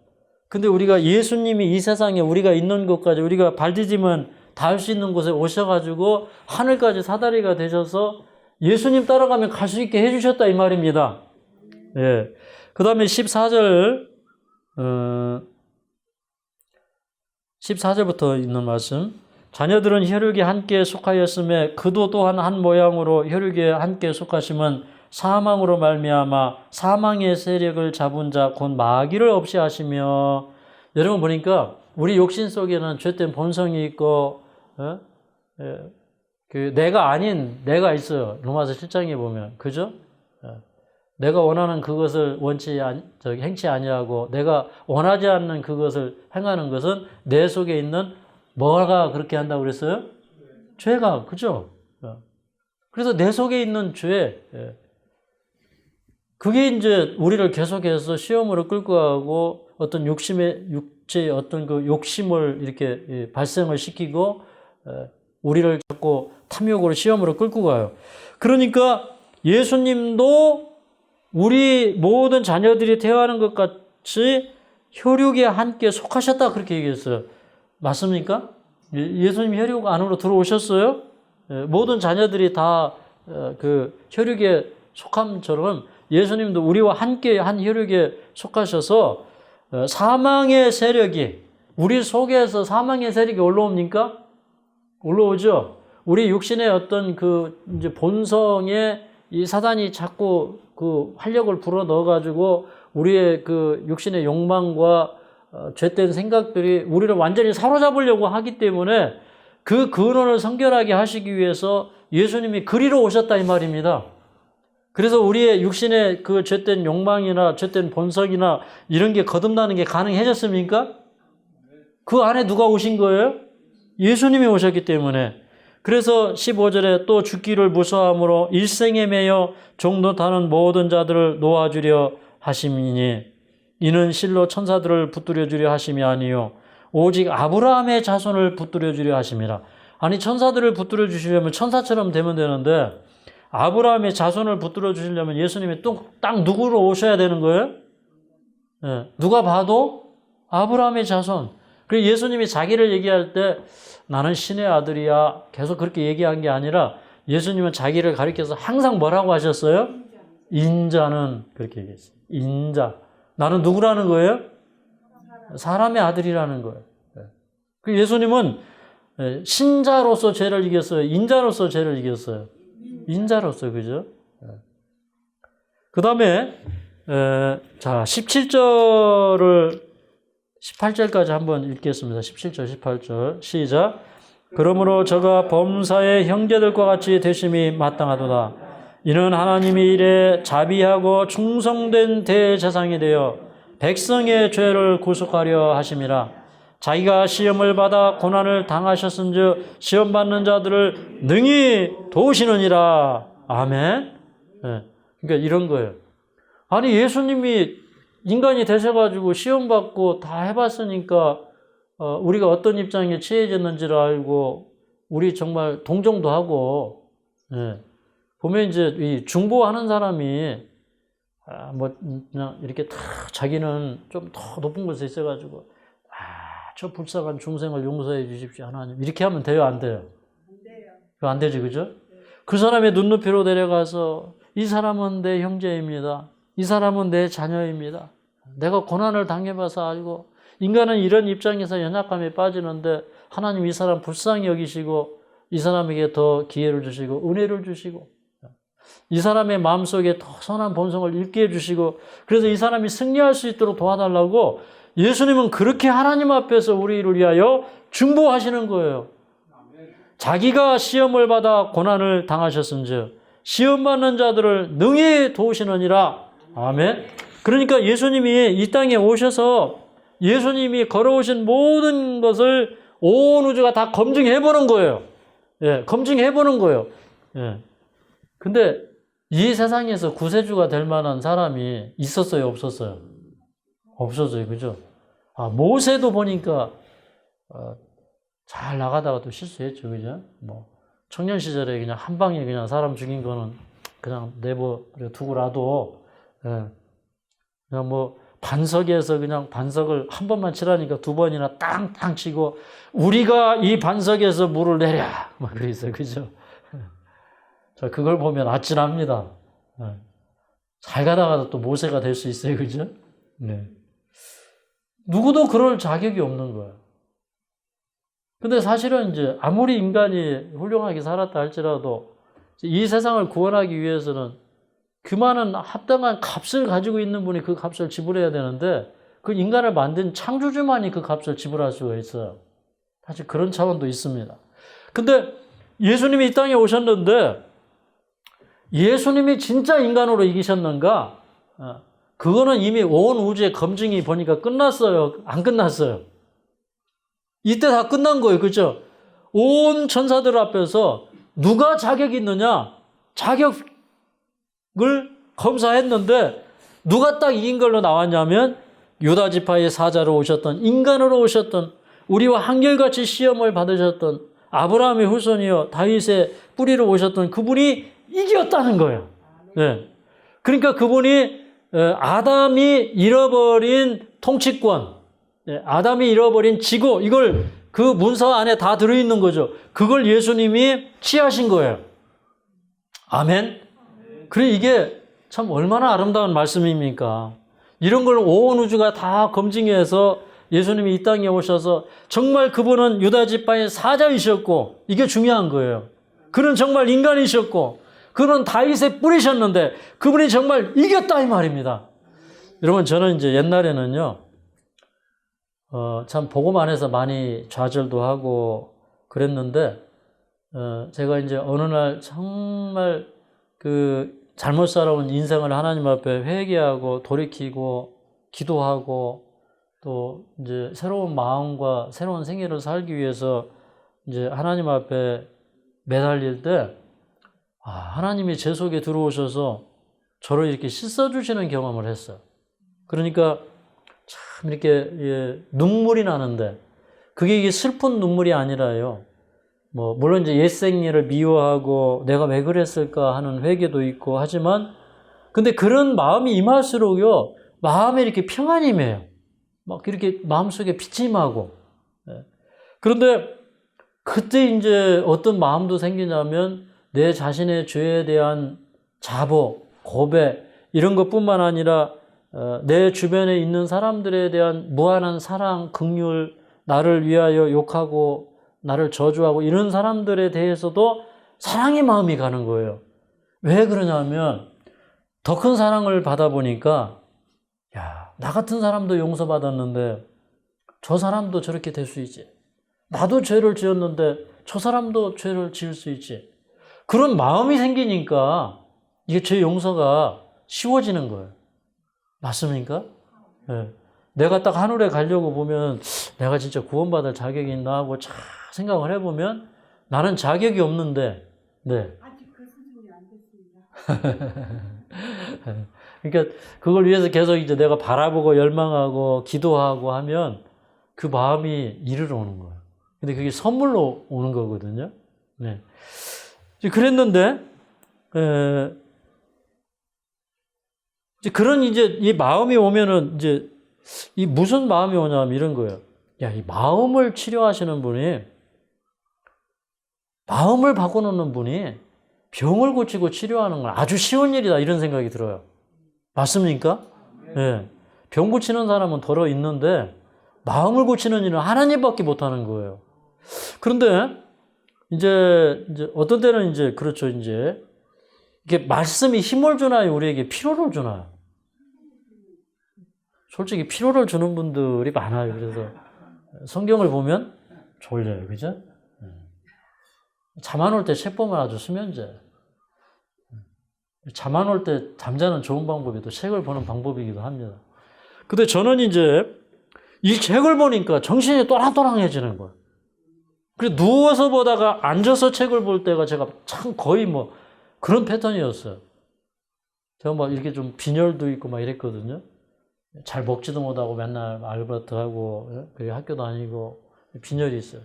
A: 근데 우리가 예수님이 이 세상에 우리가 있는 곳까지 우리가 발디디면 닿을 수 있는 곳에 오셔가지고 하늘까지 사다리가 되셔서 예수님 따라가면 갈 수 있게 해주셨다 이 말입니다. 예. 그 다음에 14절부터 있는 말씀. 자녀들은 혈육에 함께 속하였음에 그도 또한 한 모양으로 혈육에 함께 속하심은 사망으로 말미암아 사망의 세력을 잡은 자 곧 마귀를 없이 하시며. 여러분 보니까 우리 욕심 속에는 죄된 본성이 있고 그 내가 아닌 내가 있어요. 로마서 7장에 보면 그죠? 내가 원하는 그것을 행치 아니하고 내가 원하지 않는 그것을 행하는 것은 내 속에 있는 뭐가 그렇게 한다고 그랬어요? 죄가 그죠? 그래서 내 속에 있는 죄 그게 이제 우리를 계속해서 시험으로 끌고 가고 어떤 육체의 어떤 그 욕심을 이렇게 발생을 시키고 우리를 자꾸 탐욕으로 시험으로 끌고 가요. 그러니까 예수님도 우리 모든 자녀들이 태어나는 것 같이 혈육에 함께 속하셨다 그렇게 얘기했어요. 맞습니까? 예수님 혈육 안으로 들어오셨어요? 모든 자녀들이 다 그 혈육에 속함처럼 예수님도 우리와 함께 한 혈육에 속하셔서 사망의 세력이 우리 속에서 사망의 세력이 올라옵니까? 올라오죠. 우리 육신의 어떤 그 이제 본성에 이 사단이 자꾸 그 활력을 불어 넣어가지고 우리의 그 육신의 욕망과 죄된 생각들이 우리를 완전히 사로잡으려고 하기 때문에 그 근원을 성결하게 하시기 위해서 예수님이 그리로 오셨다 이 말입니다. 그래서 우리의 육신의 그 죄된 욕망이나 죄된 본성이나 이런 게 거듭나는 게 가능해졌습니까? 그 안에 누가 오신 거예요? 예수님이 오셨기 때문에. 그래서 15절에 또 죽기를 무서워함으로 일생에 매여 종노타는 모든 자들을 놓아주려 하심이니 이는 실로 천사들을 붙들어 주려 하심이 아니요 오직 아브라함의 자손을 붙들어 주려 하심이라. 아니 천사들을 붙들어 주시려면 천사처럼 되면 되는데 아브라함의 자손을 붙들어 주시려면 예수님이 딱 누구로 오셔야 되는 거예요? 누가 봐도 아브라함의 자손. 그리고 예수님이 자기를 얘기할 때 나는 신의 아들이야 계속 그렇게 얘기한 게 아니라 예수님은 자기를 가리켜서 항상 뭐라고 하셨어요? 인자는 그렇게 얘기했어요. 인자. 나는 누구라는 거예요? 사람의 아들이라는 거예요. 그 예수님은 신자로서 죄를 이겼어요? 인자로서 죄를 이겼어요? 인자로서, 그죠? 그 다음에 자 17절을 18절까지 한번 읽겠습니다. 17절, 18절 시작. 그러므로 저가 범사의 형제들과 같이 되심이 마땅하도다. 이는 하나님이 이래 자비하고 충성된 대제사장이 되어 백성의 죄를 구속하려 하심이라. 자기가 시험을 받아 고난을 당하셨은즉 시험 받는 자들을 능히 도우시느니라. 아멘. 그러니까 이런 거예요. 아니 예수님이 인간이 되셔가지고 시험 받고 다 해봤으니까 우리가 어떤 입장에 처해졌는지를 알고 우리 정말 동정도 하고 예. 보면 이제 이 중보하는 사람이 뭐 그냥 이렇게 다 자기는 좀 더 높은 곳에 있어가지고 저 불쌍한 중생을 용서해 주십시오 하나님 이렇게 하면 돼요 안 돼요?
B: 안 돼요.
A: 그거 안 되지 그죠? 그 사람의 눈높이로 내려가서 이 사람은 내 형제입니다. 이 사람은 내 자녀입니다. 내가 고난을 당해봐서 알고 인간은 이런 입장에서 연약감에 빠지는데 하나님 이 사람 불쌍히 여기시고 이 사람에게 더 기회를 주시고 은혜를 주시고 이 사람의 마음속에 더 선한 본성을 읽게 해주시고 그래서 이 사람이 승리할 수 있도록 도와달라고 예수님은 그렇게 하나님 앞에서 우리를 위하여 중보하시는 거예요. 자기가 시험을 받아 고난을 당하셨은즉 시험 받는 자들을 능히 도우시느니라. 아멘. 그러니까 예수님이 이 땅에 오셔서 예수님이 걸어오신 모든 것을 온 우주가 다 검증해 보는 거예요. 예, 검증해 보는 거예요. 예. 근데 이 세상에서 구세주가 될 만한 사람이 있었어요, 없었어요? 없었어요, 그죠? 모세도 보니까 잘 나가다가 또 실수했죠, 그죠? 뭐 청년 시절에 그냥 한 방에 그냥 사람 죽인 거는 그냥 내버려 두고라도 예. 그냥 뭐 반석에서 그냥 반석을 한 번만 치라니까 두 번이나 땅땅 치고 우리가 이 반석에서 물을 내랴 막 그랬어요, 그죠? 자, 그걸 보면 아찔합니다. 네. 잘 가다가도 또 모세가 될 수 있어요, 그죠? 네. 누구도 그럴 자격이 없는 거예요. 근데 사실은 이제 아무리 인간이 훌륭하게 살았다 할지라도 이 세상을 구원하기 위해서는 그 많은 합당한 값을 가지고 있는 분이 그 값을 지불해야 되는데 그 인간을 만든 창조주만이 그 값을 지불할 수가 있어요. 사실 그런 차원도 있습니다. 근데 예수님이 이 땅에 오셨는데 예수님이 진짜 인간으로 이기셨는가? 그거는 이미 온 우주의 검증이 보니까 끝났어요. 안 끝났어요. 이때 다 끝난 거예요. 그죠? 온 천사들 앞에서 누가 자격이 있느냐? 자격을 검사했는데 누가 딱 이긴 걸로 나왔냐면 유다 지파의 사자로 오셨던 인간으로 오셨던 우리와 한결같이 시험을 받으셨던 아브라함의 후손이요 다윗의 뿌리로 오셨던 그분이 이겼다는 거예요. 네. 그러니까 그분이 아담이 잃어버린 통치권, 아담이 잃어버린 지고 이걸 그 문서 안에 다 들어있는 거죠. 그걸 예수님이 취하신 거예요. 아멘. 그래 이게 참 얼마나 아름다운 말씀입니까? 이런 걸 온 우주가 다 검증해서 예수님이 이 땅에 오셔서 정말 그분은 유다 지파의 사자이셨고 이게 중요한 거예요. 그는 정말 인간이셨고 그는 다윗의 뿌리셨는데 그분이 정말 이겼다 이 말입니다. 여러분 저는 이제 옛날에는요 참 복음 안에서 많이 좌절도 하고 그랬는데 제가 이제 어느 날 정말 그 잘못 살아온 인생을 하나님 앞에 회개하고 돌이키고 기도하고 또 이제 새로운 마음과 새로운 생애를 살기 위해서 이제 하나님 앞에 매달릴 때 하나님이 제 속에 들어오셔서 저를 이렇게 씻어주시는 경험을 했어요. 그러니까 참 이렇게 눈물이 나는데 그게 이게 슬픈 눈물이 아니라요. 뭐 물론 이제 옛생애를 미워하고 내가 왜 그랬을까 하는 회개도 있고 하지만 근데 그런 마음이 임할수록요 마음에 이렇게 평안이 임해요. 막 이렇게 마음속에 빛이 임하고 그런데 그때 이제 어떤 마음도 생기냐면 내 자신의 죄에 대한 자복, 고백 이런 것뿐만 아니라 내 주변에 있는 사람들에 대한 무한한 사랑, 긍휼, 나를 위하여 욕하고 나를 저주하고 이런 사람들에 대해서도 사랑의 마음이 가는 거예요. 왜 그러냐면 더 큰 사랑을 받아보니까 나 같은 사람도 용서받았는데 저 사람도 저렇게 될 수 있지. 나도 죄를 지었는데 저 사람도 죄를 지을 수 있지. 그런 마음이 생기니까 이게 죄 용서가 쉬워지는 거예요. 맞습니까? 네. 내가 딱 하늘에 가려고 보면 내가 진짜 구원받을 자격이 있나 하고 참 생각을 해보면 나는 자격이 없는데
B: 아직 그 수준이 안 됐습니다.
A: 그러니까 그걸 위해서 계속 이제 내가 바라보고 열망하고 기도하고 하면 그 마음이 이르러 오는 거예요. 근데 그게 선물로 오는 거거든요. 네. 그랬는데, 이제 그런 이제 이 마음이 오면은 이제 이 무슨 마음이 오냐면 이런 거예요. 야, 이 마음을 치료하시는 분이, 마음을 바꿔놓는 분이 병을 고치고 치료하는 건 아주 쉬운 일이다. 이런 생각이 들어요. 맞습니까? 예. 병 고치는 사람은 덜어 있는데 마음을 고치는 일은 하나님밖에 못하는 거예요. 그런데 이제 어떤 때는 이제 그렇죠. 이제 이게 말씀이 힘을 주나요? 우리에게 피로를 주나요? 솔직히 피로를 주는 분들이 많아요. 그래서 성경을 보면 졸려요. 그죠? 잠 안 올 때 책 보면 아주 수면제. 잠 안 올 때 잠자는 좋은 방법이 또 책을 보는 방법이기도 합니다. 근데 저는 이제 이 책을 보니까 정신이 또랑또랑해지는 거예요. 그래서 누워서 보다가 앉아서 책을 볼 때가 제가 참 거의 뭐 그런 패턴이었어요. 제가 막 이렇게 좀 빈혈도 있고 막 이랬거든요. 잘 먹지도 못하고 맨날 알바트하고 그리고 학교 다니고 빈혈이 있어요.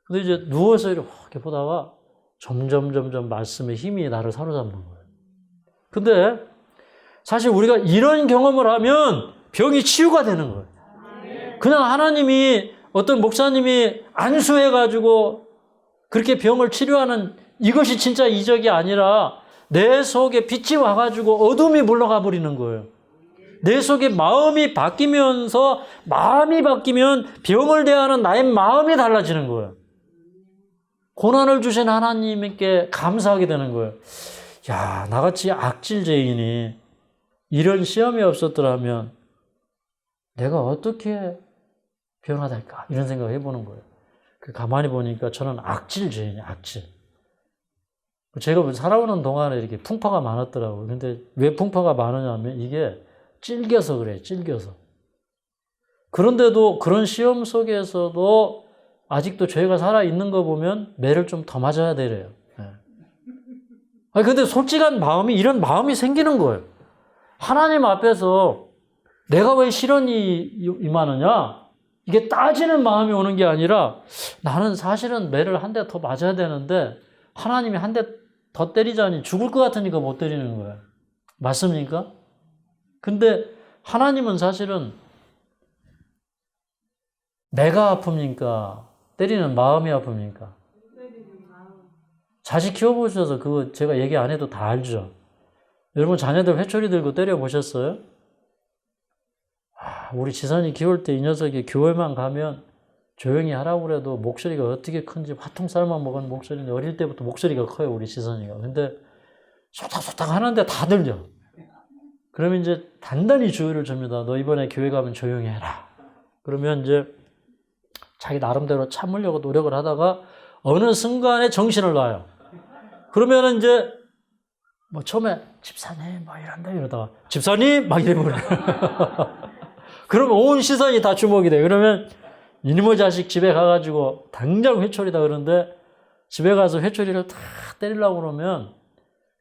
A: 근데 이제 누워서 이렇게 보다가 점점 말씀의 힘이 나를 사로잡는 거예요. 근데 사실 우리가 이런 경험을 하면 병이 치유가 되는 거예요. 그냥 하나님이 어떤 목사님이 안수해가지고 그렇게 병을 치료하는 이것이 진짜 이적이 아니라 내 속에 빛이 와가지고 어둠이 물러가 버리는 거예요. 내 속에 마음이 바뀌면서 마음이 바뀌면 병을 대하는 나의 마음이 달라지는 거예요. 고난을 주신 하나님께 감사하게 되는 거예요. 야, 나같이 악질 죄인이 이런 시험이 없었더라면 내가 어떻게 변화될까? 이런 생각을 해보는 거예요. 가만히 보니까 저는 악질 죄인이에요, 악질. 제가 살아오는 동안에 이렇게 풍파가 많았더라고요. 근데 왜 풍파가 많으냐면 이게 찔겨서 그래요, 찔겨서. 그런데도 그런 시험 속에서도 아직도 죄가 살아있는 거 보면 매를 좀 더 맞아야 되래요. 아니, 근데 솔직한 마음이, 이런 마음이 생기는 거예요. 하나님 앞에서 내가 왜 시련이 임하느냐? 이게 따지는 마음이 오는 게 아니라 나는 사실은 매를 한 대 더 맞아야 되는데 하나님이 한 대 더 때리자니 죽을 것 같으니까 못 때리는 거예요. 맞습니까? 근데 하나님은 사실은 내가 아픕니까? 때리는 마음이 아픕니까? 자식 키워보셔서 그거 제가 얘기 안 해도 다 알죠? 여러분 자녀들 회초리 들고 때려보셨어요? 우리 지선이 키울 때 이 녀석이 교회만 가면 조용히 하라고 그래도 목소리가 어떻게 큰지 화통 삶아 먹은 목소리인데 어릴 때부터 목소리가 커요, 우리 지선이가. 근데 소탁소탁 하는데 다 들려. 그러면 이제 단단히 주의를 줍니다. 너 이번에 교회 가면 조용히 해라. 그러면 이제 자기 나름대로 참으려고 노력을 하다가 어느 순간에 정신을 놔요. 그러면은 이제 뭐 처음에 집사님 막 이러다가 집사님 막 이래버려요. 그러면 온 시선이 다 주목이 돼요. 그러면 이놈의 자식 집에 가가지고 당장 회초리다 그러는데 집에 가서 회초리를 탁 때리려고 그러면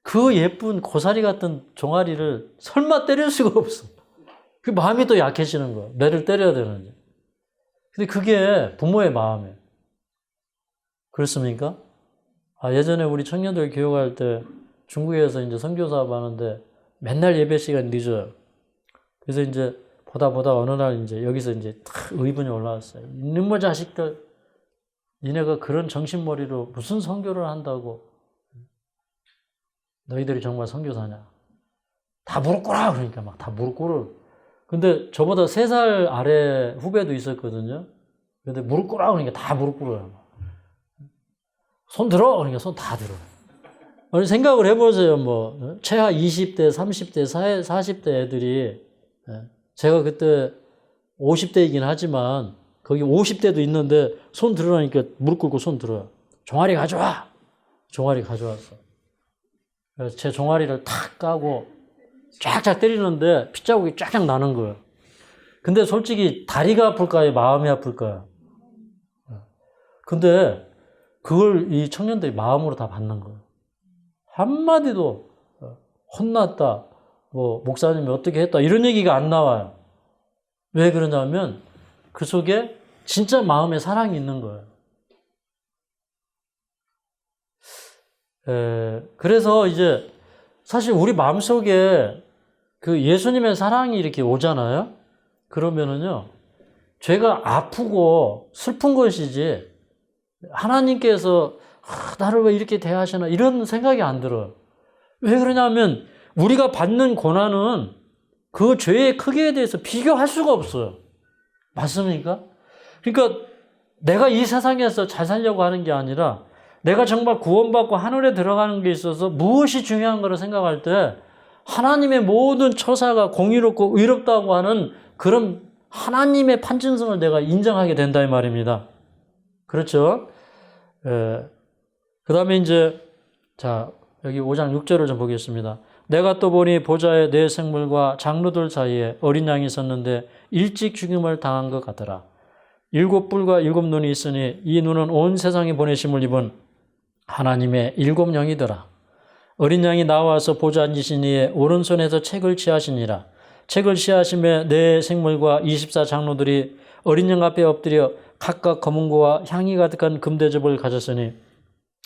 A: 그 예쁜 고사리 같은 종아리를 설마 때릴 수가 없어. 그 마음이 또 약해지는 거야. 매를 때려야 되는지. 근데 그게 부모의 마음이에요. 그렇습니까? 예전에 우리 청년들 교육할 때 중국에서 이제 선교 사업하는데 맨날 예배 시간 늦어요. 그래서 이제 보다 어느 날 이제 여기서 이제 탁 의분이 올라왔어요. 이놈의 자식들, 니네가 그런 정신머리로 무슨 선교를 한다고? 너희들이 정말 선교사냐? 다 무릎 꿇어! 그러니까 막 다 무릎 꿇어. 근데 저보다 3살 아래 후배도 있었거든요. 근데 무릎 꿇어! 그러니까 다 무릎 꿇어요. 손 들어! 그러니까 손 다 들어. 아니, 생각을 해보세요. 뭐, 최하 20대, 30대, 40대 애들이, 제가 그때 50대이긴 하지만, 거기 50대도 있는데, 손 들으라니까 무릎 꿇고 손 들어요. 종아리 가져와! 종아리 가져왔어. 그래서 제 종아리를 탁 까고, 쫙쫙 때리는데, 핏자국이 쫙쫙 나는 거예요. 근데 솔직히 다리가 아플까요? 마음이 아플까요? 근데, 그걸 이 청년들이 마음으로 다 받는 거예요. 한마디도 혼났다, 뭐 목사님이 어떻게 했다 이런 얘기가 안 나와요. 왜 그러냐면 그 속에 진짜 마음의 사랑이 있는 거예요. 그래서 이제 사실 우리 마음속에 그 예수님의 사랑이 이렇게 오잖아요. 그러면은요, 죄가 아프고 슬픈 것이지 하나님께서 나를 왜 이렇게 대하시나 이런 생각이 안 들어요. 왜 그러냐면 우리가 받는 고난은 그 죄의 크기에 대해서 비교할 수가 없어요. 맞습니까? 그러니까 내가 이 세상에서 잘 살려고 하는 게 아니라 내가 정말 구원받고 하늘에 들어가는 게 있어서 무엇이 중요한 거를 생각할 때 하나님의 모든 처사가 공의롭고 의롭다고 하는 그런 하나님의 판정성을 내가 인정하게 된다 이 말입니다. 그렇죠? 그 다음에 이제 자 여기 5장 6절을 좀 보겠습니다. 내가 또 보니 보좌에 네 생물과 장로들 사이에 어린 양이 있었는데 일찍 죽임을 당한 것 같더라. 7뿔과 7눈이 있으니 이 눈은 온 세상에 보내심을 입은 하나님의 7영이더라. 어린 양이 나와서 보좌 앉으신 이의 오른손에서 책을 취하시니라. 책을 취하심에 네 생물과 24장로들이 어린 양 앞에 엎드려 각각 검은고와 향이 가득한 금대접을 가졌으니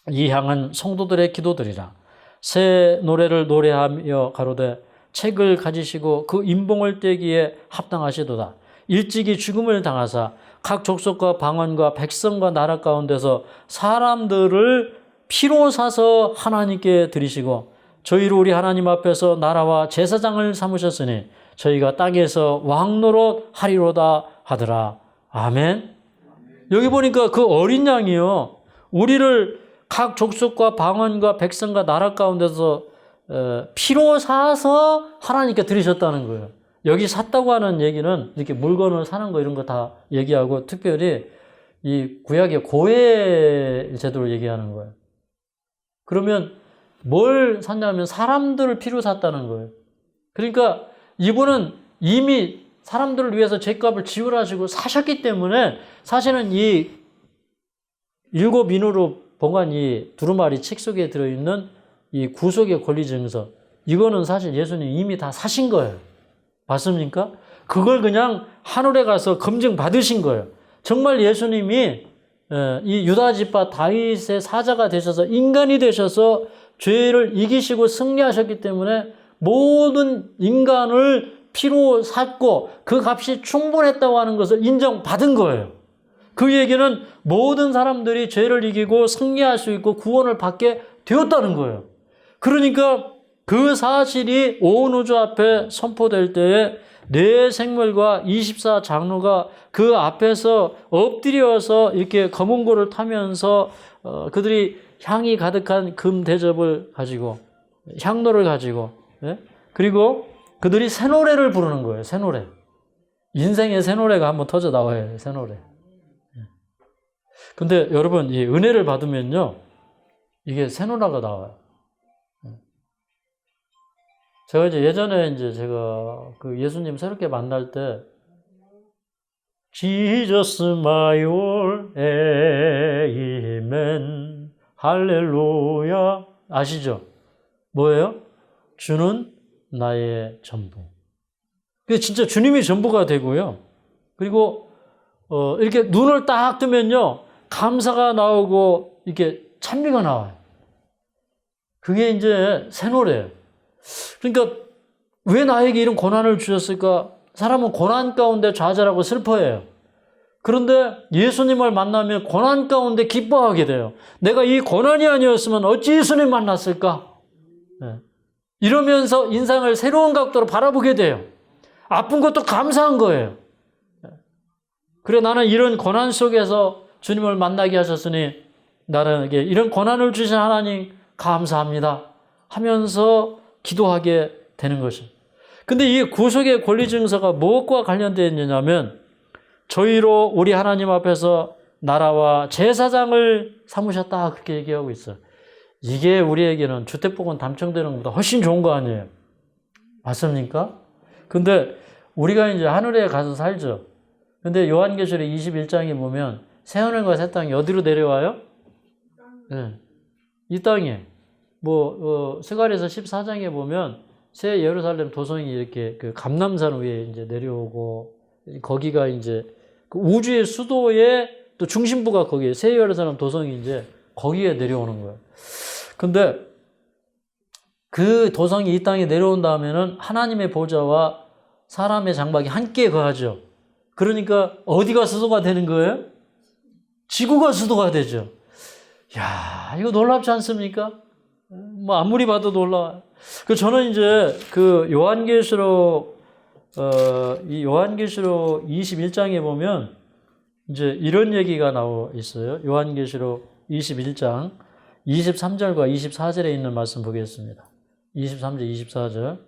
A: 이 향은 성도들의 기도들이라. 새 노래를 노래하며 가로되 책을 가지시고 그 인봉을 떼기에 합당하시도다. 일찍이 죽음을 당하사 각 족속과 방언과 백성과 나라 가운데서 사람들을 피로 사서 하나님께 드리시고 저희로 우리 하나님 앞에서 나라와 제사장을 삼으셨으니 저희가 땅에서 왕노릇 하리로다 하더라. 아멘. 여기 보니까 그 어린 양이요, 우리를 각 족속과 방언과 백성과 나라 가운데서 피로 사서 하나님께 드리셨다는 거예요. 여기 샀다고 하는 얘기는 이렇게 물건을 사는 거 이런 거 다 얘기하고 특별히 이 구약의 고해 제도를 얘기하는 거예요. 그러면 뭘 샀냐면 사람들을 피로 샀다는 거예요. 그러니까 이분은 이미 사람들을 위해서 죄값을 지불하시고 사셨기 때문에 사실은 이 7인으로 봉한 이 두루마리 책 속에 들어있는 이 구속의 권리증서, 이거는 사실 예수님 이미 다 사신 거예요. 맞습니까? 그걸 그냥 하늘에 가서 검증 받으신 거예요. 정말 예수님이 이 유다 지파 다윗의 사자가 되셔서 인간이 되셔서 죄를 이기시고 승리하셨기 때문에 모든 인간을 피로 샀고 그 값이 충분했다고 하는 것을 인정받은 거예요. 그 얘기는 모든 사람들이 죄를 이기고 승리할 수 있고 구원을 받게 되었다는 거예요. 그러니까 그 사실이 온 우주 앞에 선포될 때에 네 생물과 24장로가 그 앞에서 엎드려서 이렇게 검은고를 타면서 그들이 향이 가득한 금 대접을 가지고 향로를 가지고 그리고 그들이 새 노래를 부르는 거예요. 새 노래. 인생의 새 노래가 한번 터져 나와야 해요. 새 노래. 근데 여러분 이 은혜를 받으면요 이게 새 노래가 나와요. 제가 이제 예전에 이제 제가 그 예수님 새롭게 만날 때 Jesus my all, amen, 할렐루야 아시죠? 뭐예요? 주는 나의 전부. 그게 진짜 주님이 전부가 되고요. 그리고 이렇게 눈을 딱 뜨면요 감사가 나오고 이렇게 찬미가 나와요. 그게 이제 새 노래예요. 그러니까 왜 나에게 이런 고난을 주셨을까? 사람은 고난 가운데 좌절하고 슬퍼해요. 그런데 예수님을 만나면 고난 가운데 기뻐하게 돼요. 내가 이 고난이 아니었으면 어찌 예수님 만났을까? 이러면서 인생을 새로운 각도로 바라보게 돼요. 아픈 것도 감사한 거예요. 그래 나는 이런 고난 속에서 주님을 만나게 하셨으니 나에게 이런 고난을 주신 하나님 감사합니다 하면서 기도하게 되는 것입니다. 근데 이 구속의 권리증서가 무엇과 관련되어 있느냐면 저희로 우리 하나님 앞에서 나라와 제사장을 삼으셨다 그렇게 얘기하고 있어요. 이게 우리에게는 주택복권 당첨되는 것보다 훨씬 좋은 거 아니에요? 맞습니까? 근데 우리가 이제 하늘에 가서 살죠. 근데 요한계시록 21장에 보면 새하늘과 새 땅이 어디로 내려와요? 네. 이 땅에. 스가랴서 14장에 보면 새 예루살렘 도성이 이렇게 그 감람산 위에 이제 내려오고 거기가 이제 그 우주의 수도의 또 중심부가 거기에 세예루살렘 도성이 이제 거기에 내려오는 거예요. 근데 그 도성이 이 땅에 내려온 다음에는 하나님의 보좌와 사람의 장막이 함께 거하죠. 그러니까 어디가 수도가 되는 거예요? 지구가 수도가 되죠. 야, 이거 놀랍지 않습니까? 뭐 아무리 봐도 놀라워요. 저는 이제 그 요한계시록 이 요한계시록 21장에 보면 이제 이런 얘기가 나와 있어요. 요한계시록 21장 23절과 24절에 있는 말씀 보겠습니다. 23절, 24절.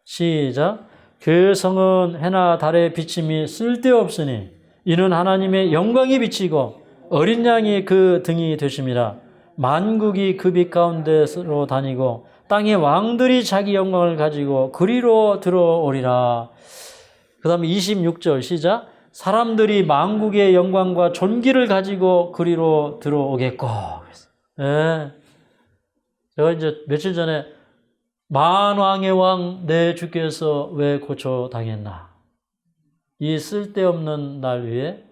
A: 시작. 그 성은 해나 달의 비침이 쓸데없으니 이는 하나님의 영광이 비치고 어린 양이 그 등이 되심이라. 만국이 그 빛 가운데로 다니고 땅의 왕들이 자기 영광을 가지고 그리로 들어오리라. 그 다음에 26절 시작. 사람들이 만국의 영광과 존귀를 가지고 그리로 들어오겠고. 예. 제가 이제 며칠 전에 만왕의 왕 내 주께서 왜 고초당했나. 이 쓸데없는 날 위에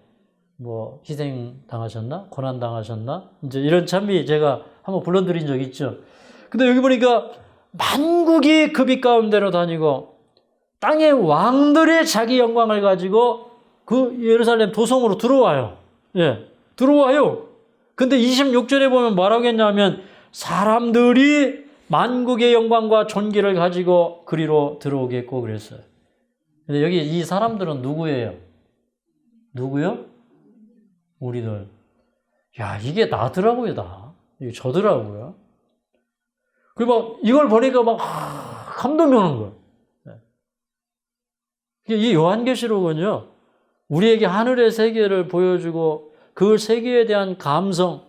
A: 뭐 희생당하셨나? 고난당하셨나? 이제 이런 찬미 제가 한번 불러드린 적 있죠. 근데 여기 보니까 만국이 그 빛 가운데로 다니고 땅의 왕들의 자기 영광을 가지고 그 예루살렘 도성으로 들어와요. 예, 들어와요. 근데 26절에 보면 뭐라고 했냐면 사람들이 만국의 영광과 존귀를 가지고 그리로 들어오겠고 그랬어요. 근데 여기 이 사람들은 누구예요? 누구요? 우리들. 야, 이게 나더라고요, 나. 이게 저더라고요. 그리고 막 이걸 보니까 막 감동이 오는 거예요. 이 요한계시록은요, 우리에게 하늘의 세계를 보여주고 그 세계에 대한 감성,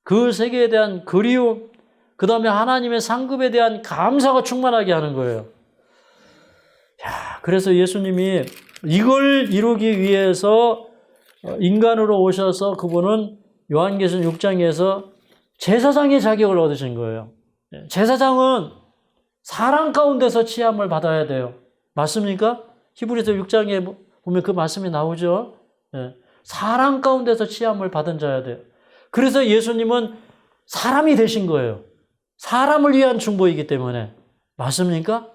A: 그 세계에 대한 그리움, 그 다음에 하나님의 상급에 대한 감사가 충만하게 하는 거예요. 야, 그래서 예수님이 이걸 이루기 위해서 인간으로 오셔서 그분은 요한계시록 6장에서 제사장의 자격을 얻으신 거예요. 제사장은 사람 가운데서 취함을 받아야 돼요. 맞습니까? 히브리서 6장에 보면 그 말씀이 나오죠. 사람 가운데서 취함을 받은 자야 돼요. 그래서 예수님은 사람이 되신 거예요. 사람을 위한 중보이기 때문에. 맞습니까?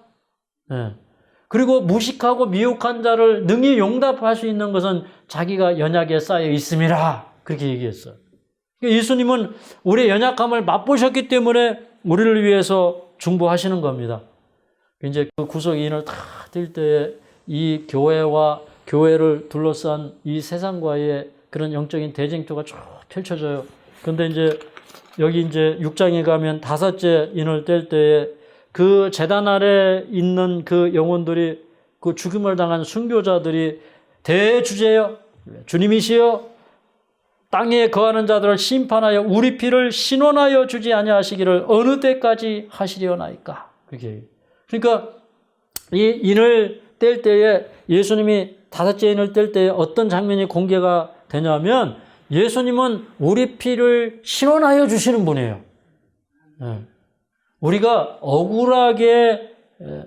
A: 그리고 무식하고 미혹한 자를 능히 용납할 수 있는 것은 자기가 연약에 쌓여 있음이라. 그렇게 얘기했어요. 예수님은 우리의 연약함을 맛보셨기 때문에 우리를 위해서 중보하시는 겁니다. 이제 그 구속인을 다 뛸 때에 이 교회와 교회를 둘러싼 이 세상과의 그런 영적인 대쟁투가 쭉 펼쳐져요. 근데 이제 여기 이제 6장에 가면 다섯째 인을 뗄 때에 그 제단 아래 있는 그 영혼들이 그 죽임을 당한 순교자들이 대주제여 주님이시여 땅에 거하는 자들을 심판하여 우리 피를 신원하여 주지 아니하시기를 어느 때까지 하시려나이까. 그렇게. 그러니까 이 인을 뗄 때에 예수님이 다섯째 인을 뗄 때에 어떤 장면이 공개가 되냐면 예수님은 우리 피를 신원하여 주시는 분이에요. 우리가 억울하게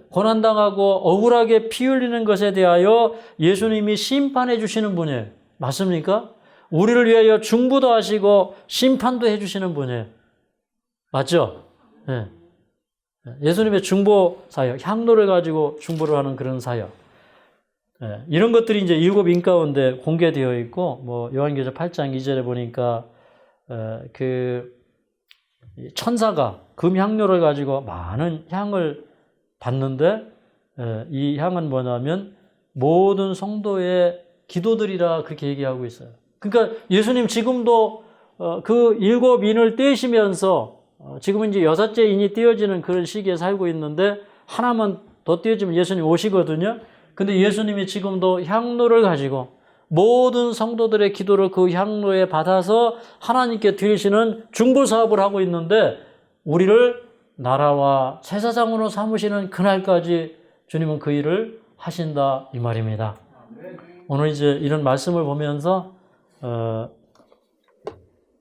A: 고난당하고 억울하게 피 흘리는 것에 대하여 예수님이 심판해 주시는 분이에요. 맞습니까? 우리를 위하여 중보도 하시고 심판도 해 주시는 분이에요. 맞죠? 예수님의 중보 사역, 향로를 가지고 중보를 하는 그런 사역. 이런 것들이 이제 일곱 인 가운데 공개되어 있고, 뭐, 요한계시록 8장 2절에 보니까, 그, 천사가 금향료를 가지고 많은 향을 받는데, 이 향은 뭐냐면, 모든 성도의 기도들이라 그렇게 얘기하고 있어요. 그러니까 예수님 지금도 그 일곱 인을 떼시면서 지금은 이제 여섯째 인이 떼어지는 그런 시기에 살고 있는데 하나만 더 떼어지면 예수님 오시거든요. 근데 예수님이 지금도 향로를 가지고 모든 성도들의 기도를 그 향로에 받아서 하나님께 드리시는 중보 사업을 하고 있는데 우리를 나라와 제사장으로 삼으시는 그날까지 주님은 그 일을 하신다 이 말입니다. 오늘 이제 이런 말씀을 보면서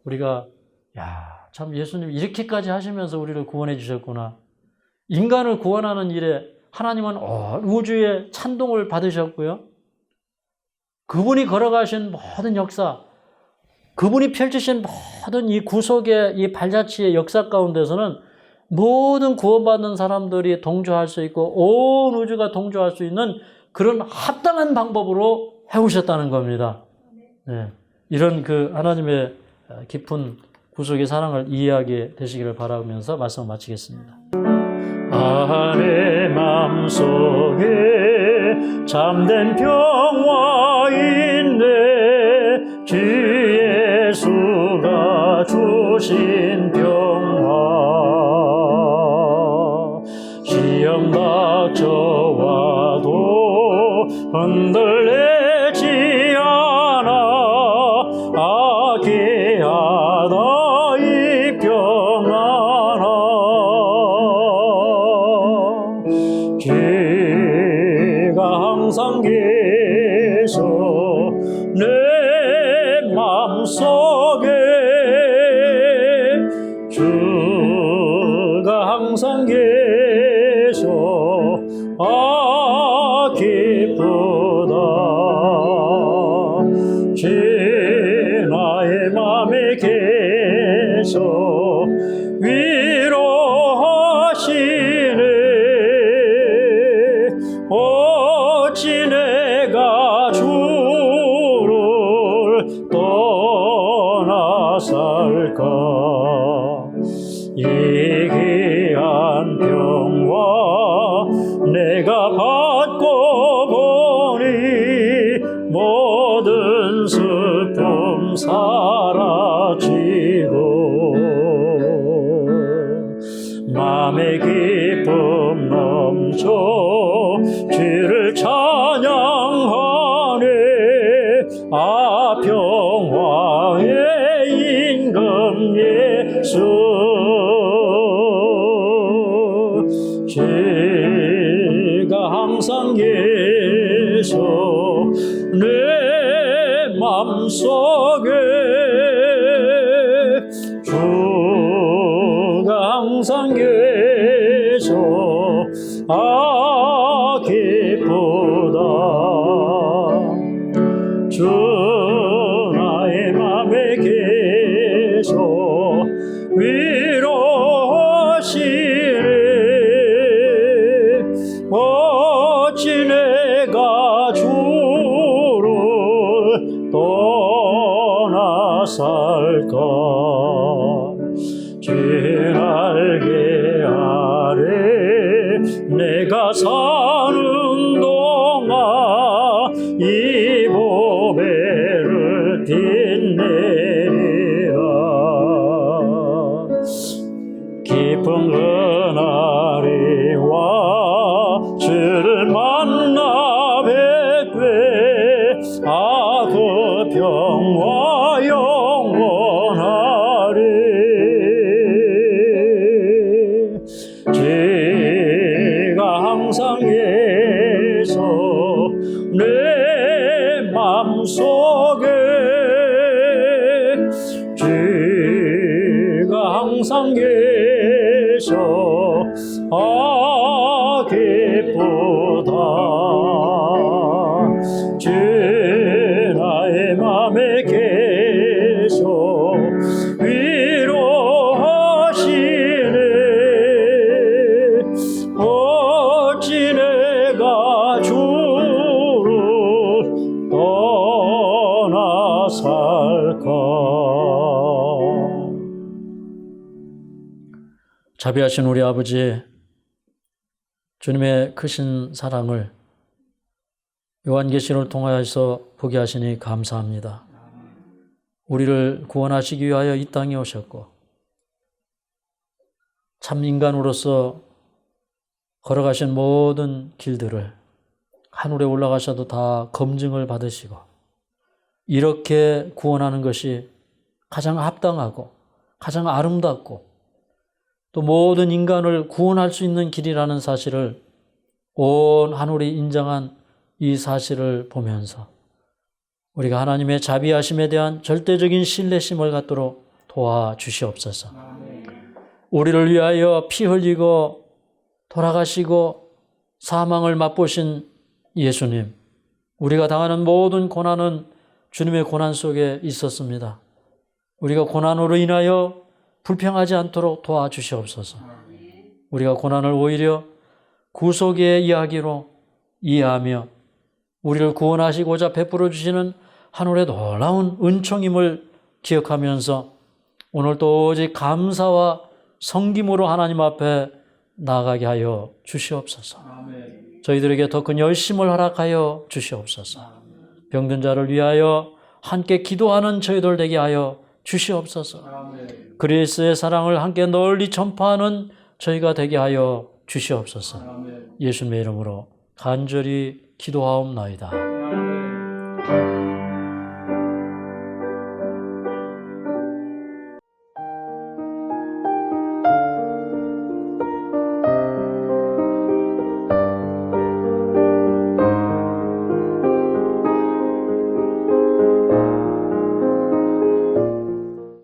A: 우리가 참 예수님 이렇게까지 하시면서 우리를 구원해 주셨구나. 인간을 구원하는 일에 하나님은 우주의 찬동을 받으셨고요. 그분이 걸어가신 모든 역사, 그분이 펼치신 모든 이 구속의 이 발자취의 역사 가운데서는 모든 구원받는 사람들이 동조할 수 있고 온 우주가 동조할 수 있는 그런 합당한 방법으로 해오셨다는 겁니다. 네. 이런 그 하나님의 깊은 구속의 사랑을 이해하게 되시기를 바라면서 말씀을 마치겠습니다. 내 마음속에 참된 평화 있네 주 예수가 주신 평화 시험 닥쳐와도 흔들리지 않아 아기하다 이 평안아 주가 항상 계셔 내 마음속에 주가 항상 계셔 기쁘다 주 나의 맘에 계셔 위로하시네 어찌 내가 주를 떠나 살까 이 귀한 평화 내가 받고 보니 모든 슬픔 사라지고 맘의 기쁨 넘쳐 주를 찬양하네 평화의 임금 예수 주가 항상 계셔 내 맘속에 주가 항상 계셔 기쁘다 주 나의 맘에 계셔 위로하시네 어찌 내가 주를 떠나 살까 주 날개 아래 내가 사는 동안 이 보배를 빛내리라 깊은 그날이와 주를 만나 뵙되 그 평화 영원하리 주가 항상 계셔 내 맘속에 주가 항상 계셔 기쁘다 주 나의 맘에 계셔 위로하시네 어찌 내가 주를 떠나 살까 자비하신 우리 아버지 주님의 크신 사랑을 요한계시록을 통하여서 보게 하시니 감사합니다. 우리를 구원하시기 위하여 이 땅에 오셨고 참 인간으로서 걸어가신 모든 길들을 하늘에 올라가셔도 다 검증을 받으시고 이렇게 구원하는 것이 가장 합당하고 가장 아름답고 또 모든 인간을 구원할 수 있는 길이라는 사실을 온 하늘이 인정한 이 사실을 보면서 우리가 하나님의 자비하심에 대한 절대적인 신뢰심을 갖도록 도와주시옵소서. 우리를 위하여 피 흘리고 돌아가시고 사망을 맛보신 예수님, 우리가 당하는 모든 고난은 주님의 고난 속에 있었습니다. 우리가 고난으로 인하여 불평하지 않도록 도와주시옵소서. 우리가 고난을 오히려 구속의 이야기로 이해하며 우리를 구원하시고자 베풀어 주시는 하늘의 놀라운 은총임을 기억하면서 오늘 또 오직 감사와 성김으로 하나님 앞에 나아가게 하여 주시옵소서. 저희들에게 더 큰 열심을 허락하여 주시옵소서. 병든 자를 위하여 함께 기도하는 저희들 되게 하여 주시옵소서. 그리스도의 사랑을 함께 널리 전파하는 저희가 되게 하여 주시옵소서. 예수님의 이름으로 간절히 기도하옵나이다.